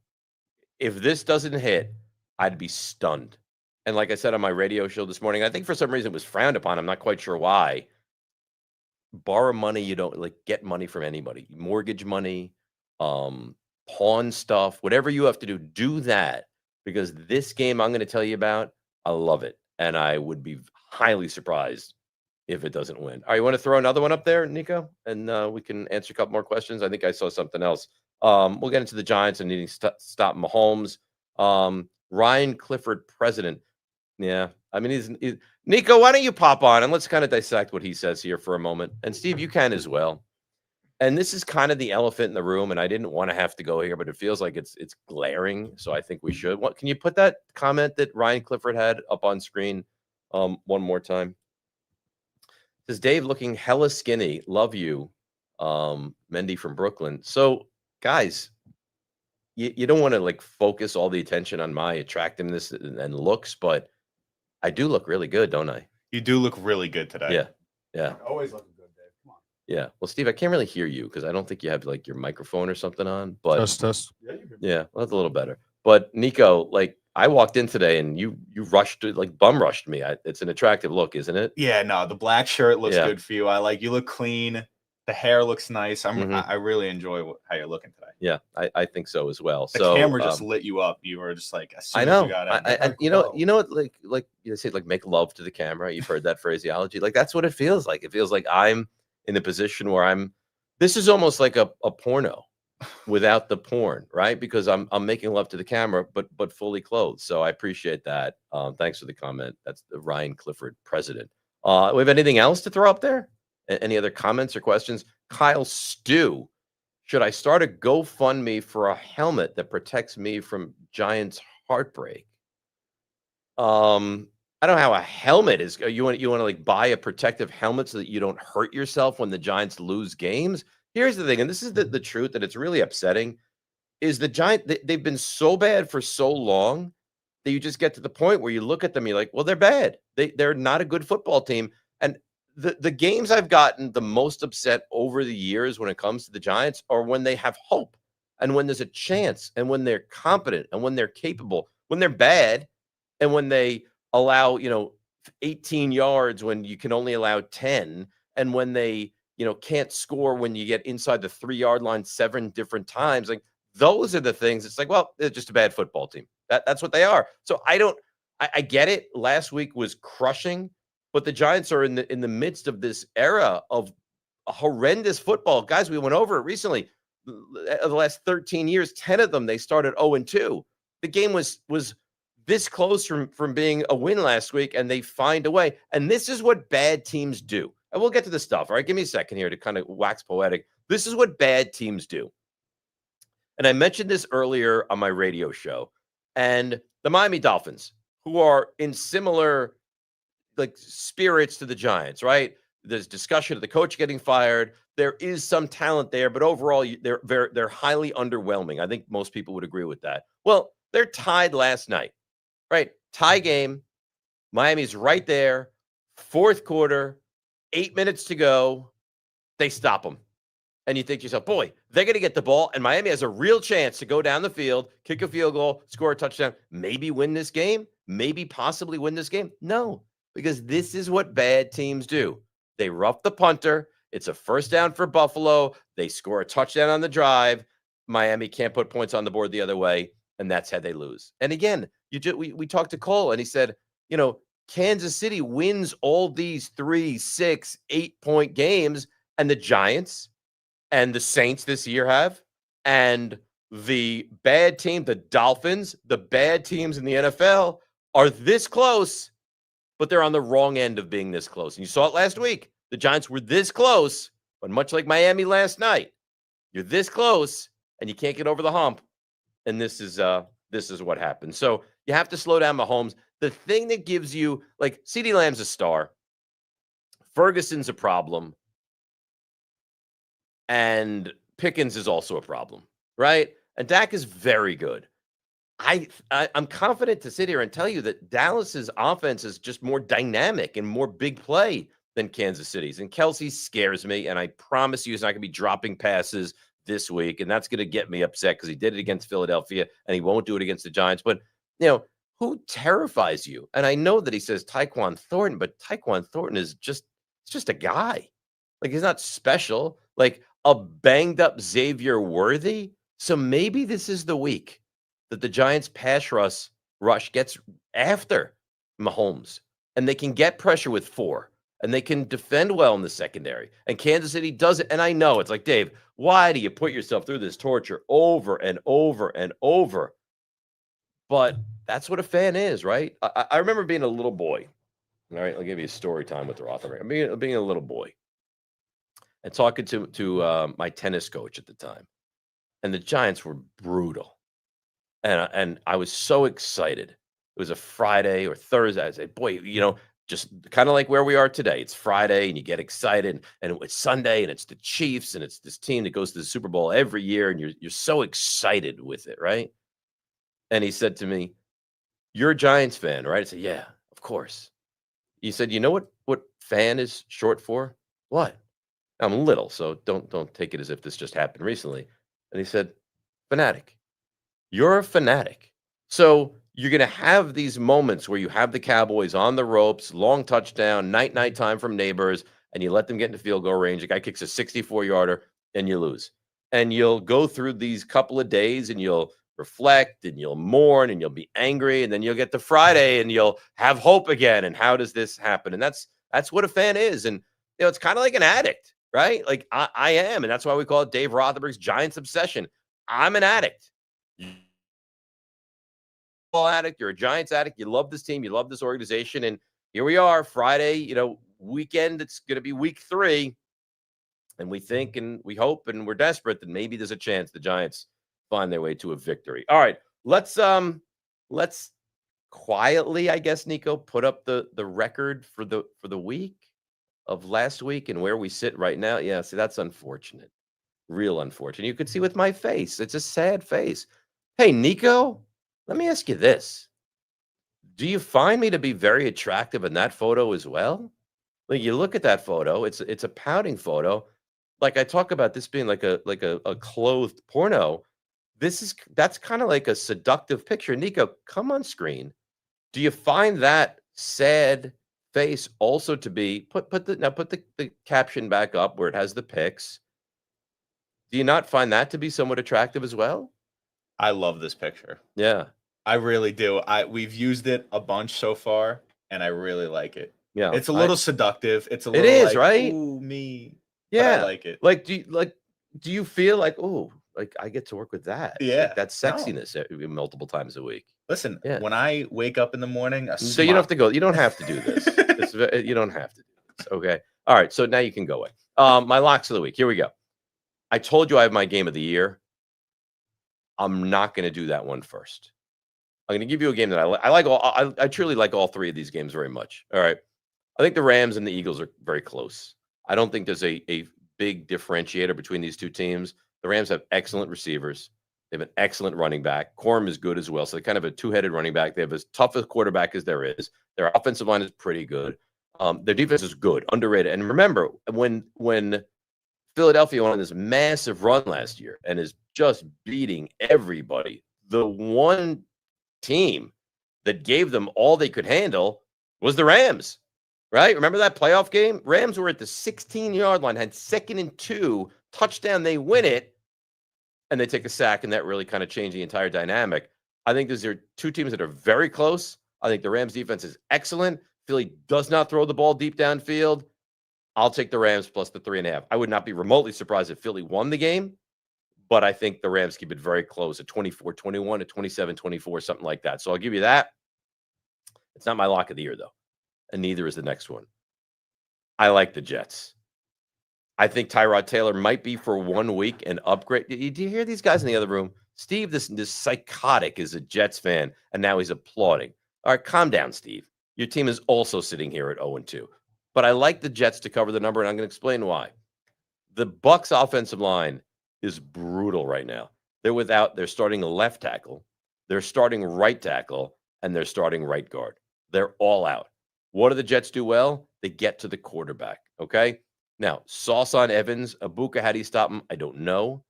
If this doesn't hit, I'd be stunned. And like I said on my radio show this morning, I think for some reason it was frowned upon. I'm not quite sure why. Borrow money, you don't get money from anybody. Mortgage money, pawn stuff, whatever you have to do that, because this game I'm going to tell you about, I love it, and I would be highly surprised if it doesn't win. All right, you want to throw another one up there, Nico, and we can answer a couple more questions. I think I saw something else. We'll get into the Giants and needing to stop Mahomes. Ryan Clifford, president. Yeah, I mean, he's Nico, why don't you pop on and let's kind of dissect what he says here for a moment. And Steve, you can as well. And this is kind of the elephant in the room, and I didn't want to have to go here, but it feels like it's glaring, so I think we should. Can you put that comment that Ryan Clifford had up on screen one more time? It says, Dave looking hella skinny. Love you, Mendy from Brooklyn. So, guys, you don't want to focus all the attention on my attractiveness and looks, but I do look really good, don't I? You do look really good today. Yeah. You're always looking good, Dave. Come on. Yeah. Well, Steve, I can't really hear you because I don't think you have your microphone or something on. But Test. Yeah, well, that's a little better. But Nico, I walked in today and you rushed, bum rushed me. It's an attractive look, isn't it? Yeah, no, the black shirt looks good for you. You look clean. The hair looks nice. I really enjoy how you're looking today. Yeah, I think so as well. The camera just lit you up. You were just as soon I know. as you got out. You know what? You say make love to the camera. You've heard that phraseology. That's what it feels like. It feels like I'm in a position where this is almost like a porno without the porn, right? Because I'm making love to the camera, but fully clothed. So I appreciate that. Thanks for the comment. That's the Ryan Clifford, president. We have anything else to throw up there? Any other comments or questions? Kyle Stew, should I start a GoFundMe for a helmet that protects me from Giants heartbreak? I don't know how a helmet is. You want to buy a protective helmet so that you don't hurt yourself when the Giants lose games? Here's the thing, and this is the truth, and it's really upsetting, is the Giants, they've been so bad for so long that you just get to the point where you look at them, you're like, well, they're bad. They're not a good football team. And the games I've gotten the most upset over the years when it comes to the Giants are when they have hope and when there's a chance and when they're competent and when they're capable. When they're bad and when they allow, 18 yards when you can only allow 10, and when they can't score when you get inside the 3-yard line 7 different times. Like, those are the things. It's like, well, they're just a bad football team. That's what they are. So I get it. Last week was crushing, but the Giants are in the midst of this era of a horrendous football. Guys, we went over it recently. The last 13 years, 10 of them, they started 0-2. The game was this close from being a win last week, and they find a way. And this is what bad teams do. And we'll get to the stuff. All right, give me a second here to kind of wax poetic. This is what bad teams do. And I mentioned this earlier on my radio show. And the Miami Dolphins, who are in similar spirits to the Giants, right? There's discussion of the coach getting fired. There is some talent there, but overall, they're highly underwhelming. I think most people would agree with that. Well, they're tied last night, right? Tie game. Miami's right there. Fourth quarter, 8 minutes to go. They stop them. And you think to yourself, boy, they're going to get the ball, and Miami has a real chance to go down the field, kick a field goal, score a touchdown, maybe win this game, maybe possibly win this game. No, because this is what bad teams do. They rough the punter. It's a first down for Buffalo. They score a touchdown on the drive. Miami can't put points on the board the other way, and that's how they lose. And again, we talked to Cole, and he said, Kansas City wins all these 3, 6, 8-point games, and the Giants and the Saints this year have, and the bad team, the Dolphins, the bad teams in the NFL are this close, but they're on the wrong end of being this close. And you saw it last week. The Giants were this close, but much like Miami last night, you're this close and you can't get over the hump. And this is what happens. So you have to slow down Mahomes. The thing that gives you, CeeDee Lamb's a star. Ferguson's a problem. And Pickens is also a problem, right? And Dak is very good. I'm confident to sit here and tell you that Dallas's offense is just more dynamic and more big play than Kansas City's. And Kelsey scares me, and I promise you he's not going to be dropping passes this week, and that's going to get me upset because he did it against Philadelphia, and he won't do it against the Giants. But, who terrifies you? And I know that he says Tyquan Thornton, but Tyquan Thornton is just a guy. He's not special. A banged-up Xavier Worthy. So maybe this is the week that the Giants' pass rush gets after Mahomes, and they can get pressure with 4, and they can defend well in the secondary. And Kansas City does it. And I know it's like, Dave, why do you put yourself through this torture over and over and over? But that's what a fan is, right? I remember being a little boy. All right, I'll give you a story time with Rothenberg. Being a little boy and talking to my tennis coach at the time. And the Giants were brutal. And I was so excited. It was a Friday or Thursday. I said, boy, just kind of like where we are today. It's Friday and you get excited, and it's Sunday and it's the Chiefs and it's this team that goes to the Super Bowl every year, and you're so excited with it, right? And he said to me, "You're a Giants fan, right?" I said, "Yeah, of course." He said, "You know what fan is short for?" "What?" I'm little, so don't take it as if this just happened recently. And he said, "Fanatic. You're a fanatic." So you're going to have these moments where you have the Cowboys on the ropes, long touchdown, night time from neighbors, and you let them get into field goal range. A guy kicks a 64-yarder, and you lose. And you'll go through these couple of days, and you'll reflect, and you'll mourn, and you'll be angry, and then you'll get to Friday, and you'll have hope again. And how does this happen? And that's what a fan is. And it's kind of like an addict, right? Like I am, and that's why we call it Dave Rothenberg's Giants obsession. I'm an addict. Addict, you're a Giants addict, you love this team, you love this organization, and here we are, Friday, weekend. It's going to be week 3, and we think and we hope and we're desperate that maybe there's a chance the Giants find their way to a victory. All right, let's quietly, I guess, Nico, put up the record for the week of last week and where we sit right now. Yeah, see, that's unfortunate, real unfortunate. You could see with my face, it's a sad face. Hey, Nico, let me ask you this. Do you find me to be very attractive in that photo as well? You look at that photo, it's a pouting photo. I talk about this being like a clothed porno. That's kind of like a seductive picture. Nico, come on screen. Do you find that sad face also to be put the caption back up where it has the picks. Do you not find that to be somewhat attractive as well? I love this picture. Yeah. I really do. We've used it a bunch so far, and I really like it. Yeah. It's a little seductive. It's a It little is, like, right? ooh, me. Yeah. But I like it. Like, do you feel like, oh, like I get to work with that? Yeah. Like that sexiness multiple times a week. Listen, when I wake up in the morning, so you don't have to go. You don't have to do this. You don't have to do this. Okay. All right. So now you can go away. My locks of the week. Here we go. I told you I have my game of the year. I'm not going to do that one first. I'm going to give you a game that I like. I truly like all three of these games very much. All right. I think the Rams and the Eagles are very close. I don't think there's a big differentiator between these two teams. The Rams have excellent receivers. They have an excellent running back. Corum is good as well. So they kind of a two-headed running back. They have as tough a quarterback as there is. Their offensive line is pretty good. Their defense is good, underrated. And remember, when Philadelphia went on this massive run last year and is just beating everybody, the one team that gave them all they could handle was the Rams, right? Remember that playoff game? Rams were at the 16-yard line, had 2nd and 2, touchdown, they win it, and they take a sack, and that really kind of changed the entire dynamic. I think these are two teams that are very close. I think the Rams defense is excellent. Philly does not throw the ball deep downfield. I'll take the Rams plus the 3.5. I would not be remotely surprised if Philly won the game, but I think the Rams keep it very close at 24-21, at 27-24, something like that. So I'll give you that. It's not my lock of the year, though, and neither is the next one. I like the Jets. I think Tyrod Taylor might be for 1 week an upgrade. Do you hear these guys in the other room? Steve, this psychotic is a Jets fan, and now he's applauding. All right, calm down, Steve. Your team is also sitting here at 0-2. But I like the Jets to cover the number, and I'm going to explain why. The Bucs offensive line is brutal right now. They're starting left tackle, they're starting right tackle, and they're starting right guard. They're all out. What do the Jets do well? They get to the quarterback, okay? Now, Sauce on Evans, Ibuka, how do you stop him? I don't know.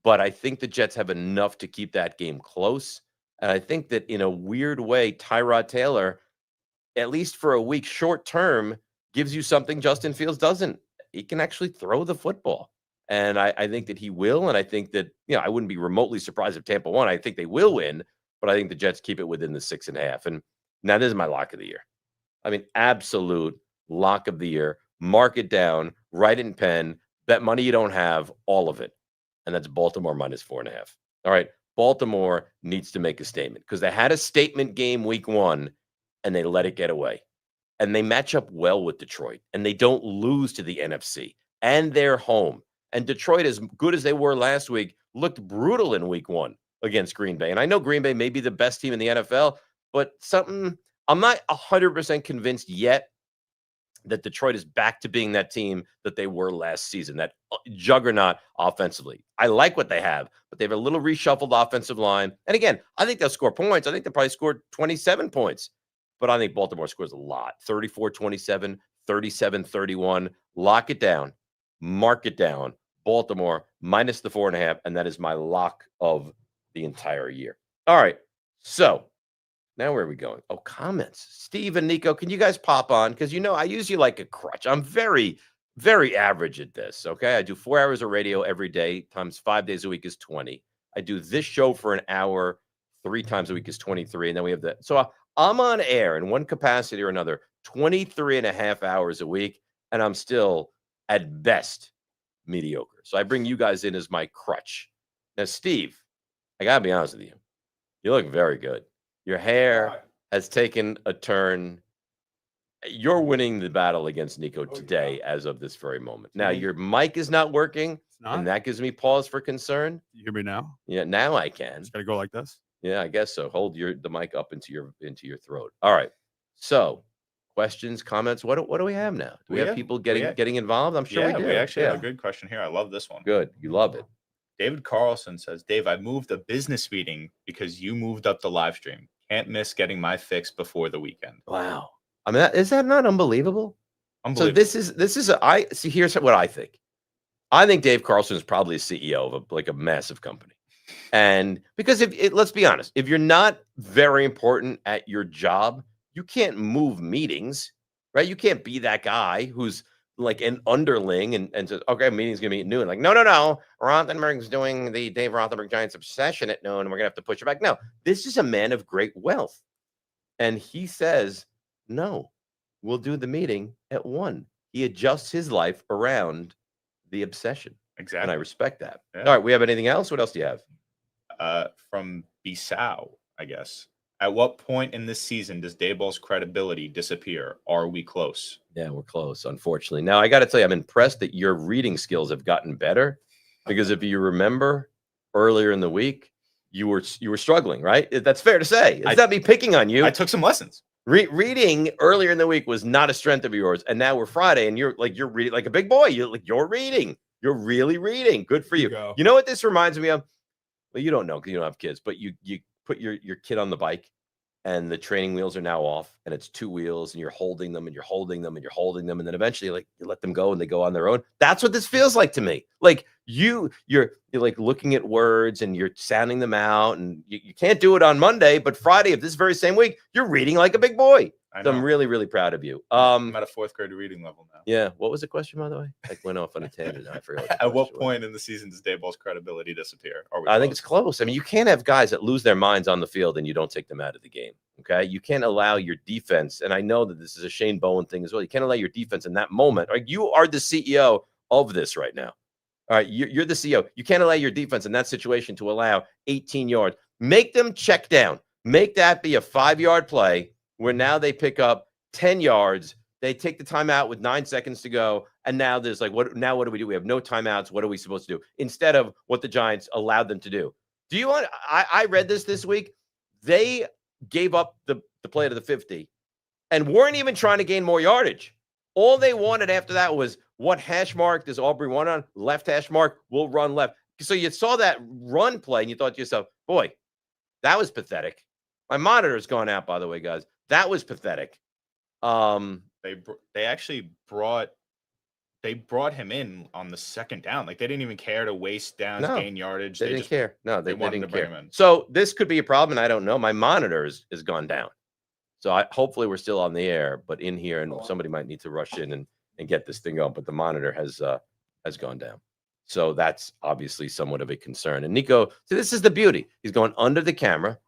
But I think the Jets have enough to keep that game close. And I think that in a weird way, Tyrod Taylor, at least for a week short term, gives you something Justin Fields doesn't. He can actually throw the football. And I think that he will. And I think that, I wouldn't be remotely surprised if Tampa won. I think they will win, but I think the Jets keep it within the 6.5. And now this is my lock of the year. I mean, absolute lock of the year. Mark it down, write it in pen, bet money you don't have, all of it. And that's Baltimore minus 4.5. All right. Baltimore needs to make a statement because they had a statement game week 1 and they let it get away. And they match up well with Detroit, and they don't lose to the NFC, and they're home. And Detroit, as good as they were last week, looked brutal in week 1 against Green Bay. And I know Green Bay may be the best team in the NFL, but I'm not 100% convinced yet that Detroit is back to being that team that they were last season, that juggernaut offensively. I like what they have, but they have a little reshuffled offensive line. And again, I think they'll score points. I think they probably scored 27 points. But I think Baltimore scores a lot. 34-27, 37-31. Lock it down. Mark it down. Baltimore minus the 4.5. And that is my lock of the entire year. All right. So now where are we going? Oh, comments. Steve and Nico, can you guys pop on? Because, I use you like a crutch. I'm very, very average at this. Okay. I do 4 hours of radio every day times 5 days a week is 20. I do this show for an hour 3 times a week is 23. And then we have that. So I'm on air in one capacity or another 23.5 hours a week, and I'm still at best mediocre. So I bring you guys in as my crutch. Now, Steve, I got to be honest with you. You look very good. Your hair has taken a turn. You're winning the battle against Nico today as of this very moment. Now, your mic is not working, and that gives me pause for concern. You hear me now? Yeah, now I can. Just got to go like this? Yeah, I guess so. Hold the mic up into your throat. All right. So, questions, comments. What do we have now? Do we have people getting involved? I'm sure we do. We actually have a good question here. I love this one. Good. You love it. David Carlson says, Dave, I moved a business meeting because you moved up the live stream. Can't miss getting my fix before the weekend. Wow. I mean, is that not unbelievable? Unbelievable. So this is here's what I think. I think Dave Carlson is probably a CEO of a massive company. And because let's be honest, if you're not very important at your job, you can't move meetings. right? You can't be that guy who's like an underling and says, okay, meeting's going to be at noon. Like, no. Rothenberg's doing the Dave Rothenberg Giants Obsession at noon, and we're going to have to push it back. No, this is a man of great wealth. And he says, no, we'll do the meeting at 1. He adjusts his life around the obsession. Exactly. And I respect that. Yeah. All right, we have anything else? What else do you have? From Bissau, I guess. At what point in this season does Dayball's credibility disappear? Are we close? Yeah, we're close, unfortunately. Now, I got to tell you, I'm impressed that your reading skills have gotten better, because if you remember earlier in the week, you were struggling, right? That's fair to say. It's not me picking on you. I took some lessons. Reading earlier in the week was not a strength of yours, and now we're Friday, and you're reading like a big boy. You're reading. You're really reading. Good for you. You know what this reminds me of? Well, you don't know because you don't have kids, but you put your kid on the bike, and the training wheels are now off, and it's 2 wheels, and you're holding them, and you're holding them, and you're holding them, and then eventually, like, you let them go, and they go on their own. That's what this feels like to me. Like you're like looking at words, and you're sounding them out, and you can't do it on Monday, but Friday of this very same week, you're reading like a big boy. So I'm really, really proud of you. I'm at a 4th grade reading level now. Yeah. What was the question, by the way? I went off on a tangent. I forgot. At what point in the season does Dayball's credibility disappear? I think it's close. I mean, you can't have guys that lose their minds on the field and you don't take them out of the game. Okay. You can't allow your defense. And I know that this is a Shane Bowen thing as well. You can't allow your defense in that moment. Like, you are the CEO of this right now. All right. You're the CEO. You can't allow your defense in that situation to allow 18 yards. Make them check down. Make that be a 5-yard play where now they pick up 10 yards. They take the timeout with 9 seconds to go. And now there's like, what do we do? We have no timeouts. What are we supposed to do? Instead of what the Giants allowed them to do. Do you want, I read this week. They gave up the play to the 50 and weren't even trying to gain more yardage. All they wanted after that was, what hash mark does Aubrey want on? Left hash mark, we'll run left. So you saw that run play and you thought to yourself, boy, that was pathetic. My monitor's gone out, by the way, guys. That was pathetic. They actually brought him in on the 2nd down. Like, they didn't even care to waste downs, gain yardage. They didn't care. No, they wanted didn't to bring care. him in. So this could be a problem, and I don't know. My monitor is gone down. So hopefully we're still on the air, but in here, and somebody might need to rush in and get this thing going. But the monitor has gone down. So that's obviously somewhat of a concern. And Nico, so this is the beauty. He's going under the camera.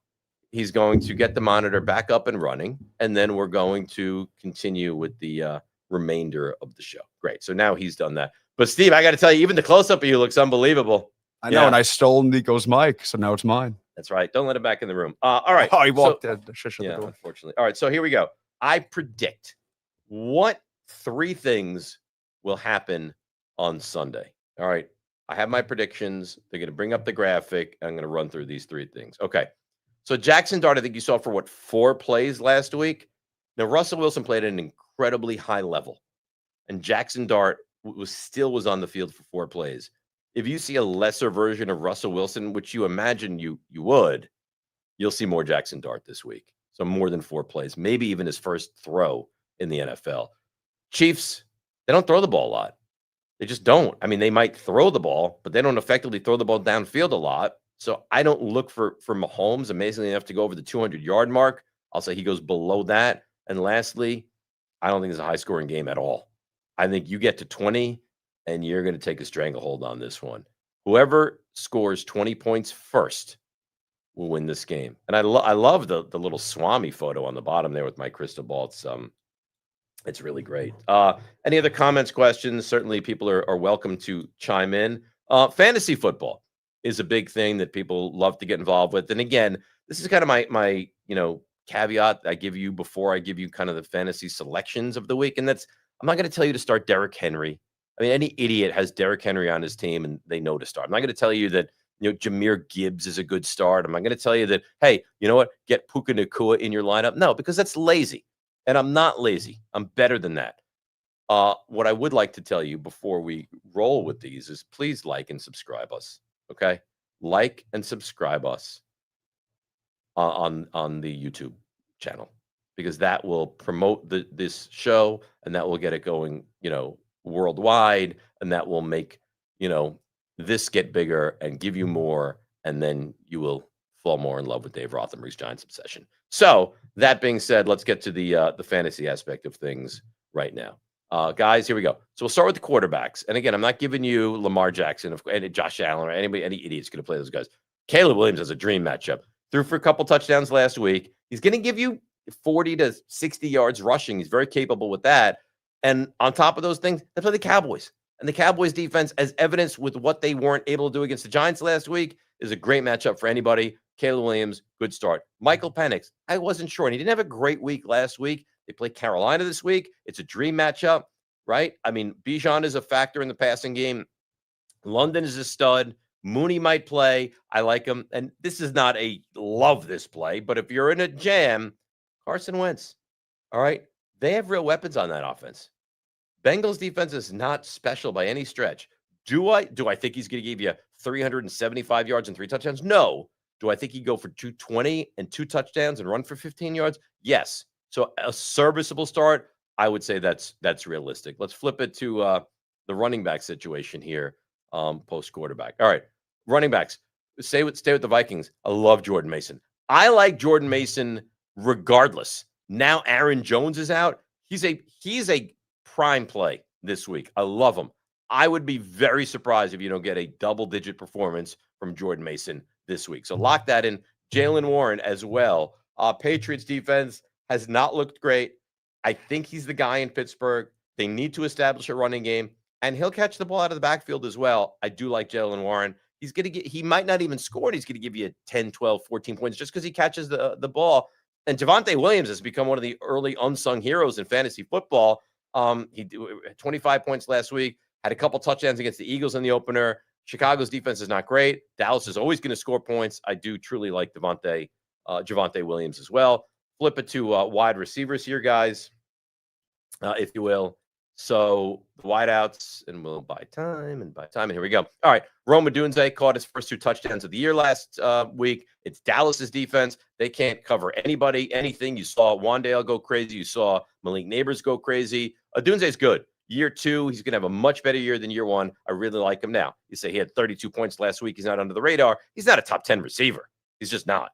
He's going to get the monitor back up and running, and then we're going to continue with the remainder of the show. Great. So now he's done that. But Steve, I got to tell you, even the close-up of you looks unbelievable. I know, and I stole Nico's mic, so now it's mine. That's right. Don't let him back in the room. All right. Oh, he walked in. Yeah, unfortunately. All right. So here we go. I predict what 3 things will happen on Sunday. All right. I have my predictions. They're going to bring up the graphic. I'm going to run through these 3 things. Okay. So Jackson Dart, I think you saw for 4 plays last week. Now, Russell Wilson played at an incredibly high level, and Jackson Dart was on the field for 4 plays. If you see a lesser version of Russell Wilson, which you imagine you would, you'll see more Jackson Dart this week. So more than 4 plays, maybe even his first throw in the NFL. Chiefs, they don't throw the ball a lot. They just don't. I mean, they might throw the ball, but they don't effectively throw the ball downfield a lot. So I don't look for Mahomes, amazingly enough, to go over the 200-yard mark. I'll say he goes below that. And lastly, I don't think it's a high-scoring game at all. I think you get to 20, and you're going to take a stranglehold on this one. Whoever scores 20 points first will win this game. And I love the little Swami photo on the bottom there with my crystal ball. It's really great. Any other comments, questions? Certainly people are welcome to chime in. Fantasy football is a big thing that people love to get involved with. And again, this is kind of my caveat I give you before I give you kind of the fantasy selections of the week. And that's, I'm not going to tell you to start Derrick Henry. I mean, any idiot has Derrick Henry on his team and they know to start. I'm not going to tell you that, Jahmyr Gibbs is a good start. I'm not going to tell you that, hey, you know what? Get Puka Nacua in your lineup. No, because that's lazy. And I'm not lazy. I'm better than that. What I would like to tell you before we roll with these is please like and subscribe us. Okay? Like and subscribe us on the YouTube channel, because that will promote this show, and that will get it going, worldwide, and that will make, this get bigger and give you more, and then you will fall more in love with Dave Rothenberg's Giants Obsession. So that being said, let's get to the fantasy aspect of things right now. Guys, here we go. So we'll start with the quarterbacks. And again, I'm not giving you Lamar Jackson and Josh Allen or any idiot's going to play those guys. Caleb Williams has a dream matchup. Threw for a couple touchdowns last week. He's going to give you 40 to 60 yards rushing. He's very capable with that. And on top of those things, they play the Cowboys. And the Cowboys defense, as evidenced with what they weren't able to do against the Giants last week, is a great matchup for anybody. Caleb Williams, good start. Michael Penix, I wasn't sure. And he didn't have a great week last week. They play Carolina this week. It's a dream matchup, right? I mean, Bijan is a factor in the passing game. London is a stud. Mooney might play. I like him. And this is not a love this play, but if you're in a jam, Carson Wentz, all right? They have real weapons on that offense. Bengals defense is not special by any stretch. Do I think he's going to give you 375 yards and 3 touchdowns? No. Do I think he'd go for 220 and 2 touchdowns and run for 15 yards? Yes. So a serviceable start, I would say that's realistic. Let's flip it to the running back situation here, post quarterback. All right, running backs. Stay with the Vikings. I love Jordan Mason. I like Jordan Mason regardless. Now Aaron Jones is out. He's a prime play this week. I love him. I would be very surprised if you don't get a double-digit performance from Jordan Mason this week. So lock that in. Jaylen Warren as well. Patriots defense has not looked great. I think he's the guy in Pittsburgh. They need to establish a running game, and he'll catch the ball out of the backfield as well. I do like Jaylen Warren. He might not even score, and he's going to give you 10, 12, 14 points just because he catches the ball. And Javonte Williams has become one of the early unsung heroes in fantasy football. He had 25 points last week, had a couple touchdowns against the Eagles in the opener. Chicago's defense is not great. Dallas is always going to score points. I do truly like Javonte Williams as well. Flip it to wide receivers here, guys, if you will. So the wideouts, and we'll buy time. And here we go. All right. Rome Odunze caught his first 2 touchdowns of the year last week. It's Dallas's defense. They can't cover anybody, anything. You saw Wandale go crazy. You saw Malik Neighbors go crazy. Odunze's good. Year 2, he's going to have a much better year than year 1. I really like him now. You say he had 32 points last week. He's not under the radar. He's not a top 10 receiver. He's just not.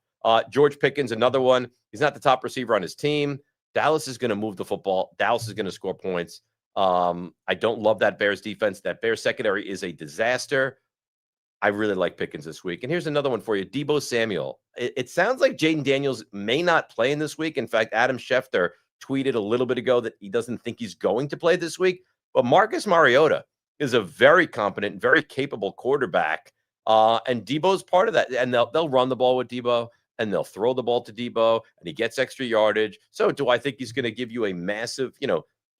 George Pickens, another one. He's not the top receiver on his team. Dallas is going to move the football. Dallas is going to score points. I don't love that Bears defense. That Bears secondary is a disaster. I really like Pickens this week. And here's another one for you. Deebo Samuel. It sounds like Jaden Daniels may not play in this week. In fact, Adam Schefter tweeted a little bit ago that he doesn't think he's going to play this week. But Marcus Mariota is a very competent, very capable quarterback. And Deebo's part of that. And they'll run the ball with Deebo, and they'll throw the ball to Deebo, and he gets extra yardage. So do I think he's going to give you a massive,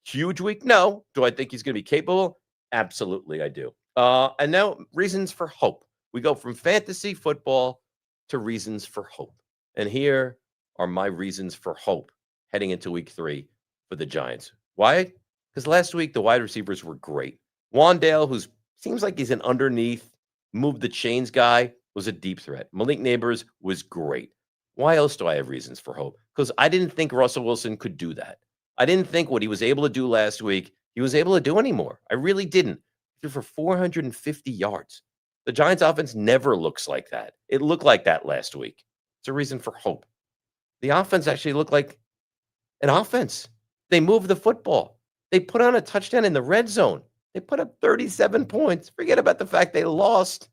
huge week? No. Do I think he's going to be capable? Absolutely, I do. And now reasons for hope. We go from fantasy football to reasons for hope. And here are my reasons for hope heading into week 3 for the Giants. Why? Because last week the wide receivers were great. Wandale, who seems like he's an underneath, move the chains guy, was a deep threat. Malik Neighbors was great. Why else do I have reasons for hope? Because I didn't think Russell Wilson could do that. I didn't think what he was able to do last week, he was able to do anymore. I really didn't. He threw for 450 yards. The Giants offense never looks like that. It looked like that last week. It's a reason for hope. The offense actually looked like an offense. They moved the football. They put on a touchdown in the red zone. They put up 37 points. Forget about the fact they lost.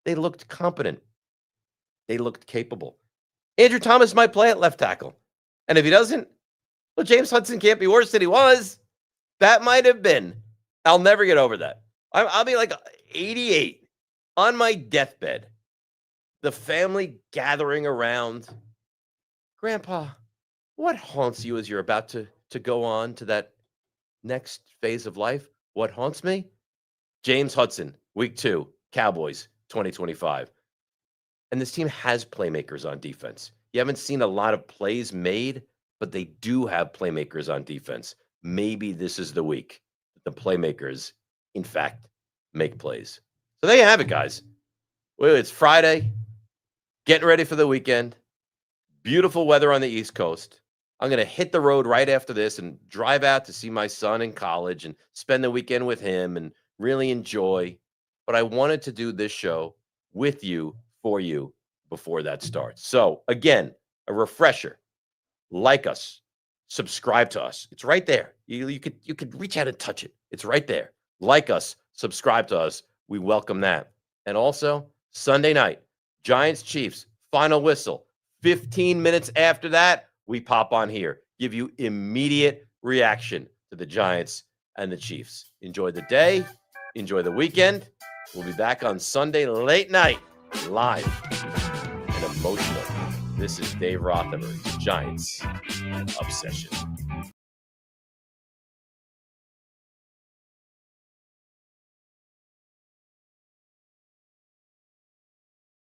They looked competent. They looked capable. Andrew Thomas might play at left tackle. And if he doesn't, well, James Hudson can't be worse than he was. That might have been. I'll never get over that. I'll be like 88 on my deathbed. The family gathering around. Grandpa, what haunts you as you're about to go on to that next phase of life? What haunts me? James Hudson, week 2, Cowboys, 2025. And this team has playmakers on defense. You haven't seen a lot of plays made, but they do have playmakers on defense. Maybe this is the week that the playmakers, in fact, make plays. So there you have it, guys. Well, it's Friday, getting ready for the weekend. Beautiful weather on the East Coast. I'm going to hit the road right after this and drive out to see my son in college and spend the weekend with him and really enjoy. But I wanted to do this show with you, for you, before that starts. So again, a refresher. like us, subscribe to us. It's right there. You could reach out and touch it. It's right there. Like us, subscribe to us. We welcome that. And also, Sunday night, Giants Chiefs, final whistle. 15 minutes after that, we pop on here, give you immediate reaction to the Giants and the Chiefs. Enjoy the day. Enjoy the weekend. We'll be back on Sunday late night, live and emotional. This is Dave Rothenberg's Giants Obsession.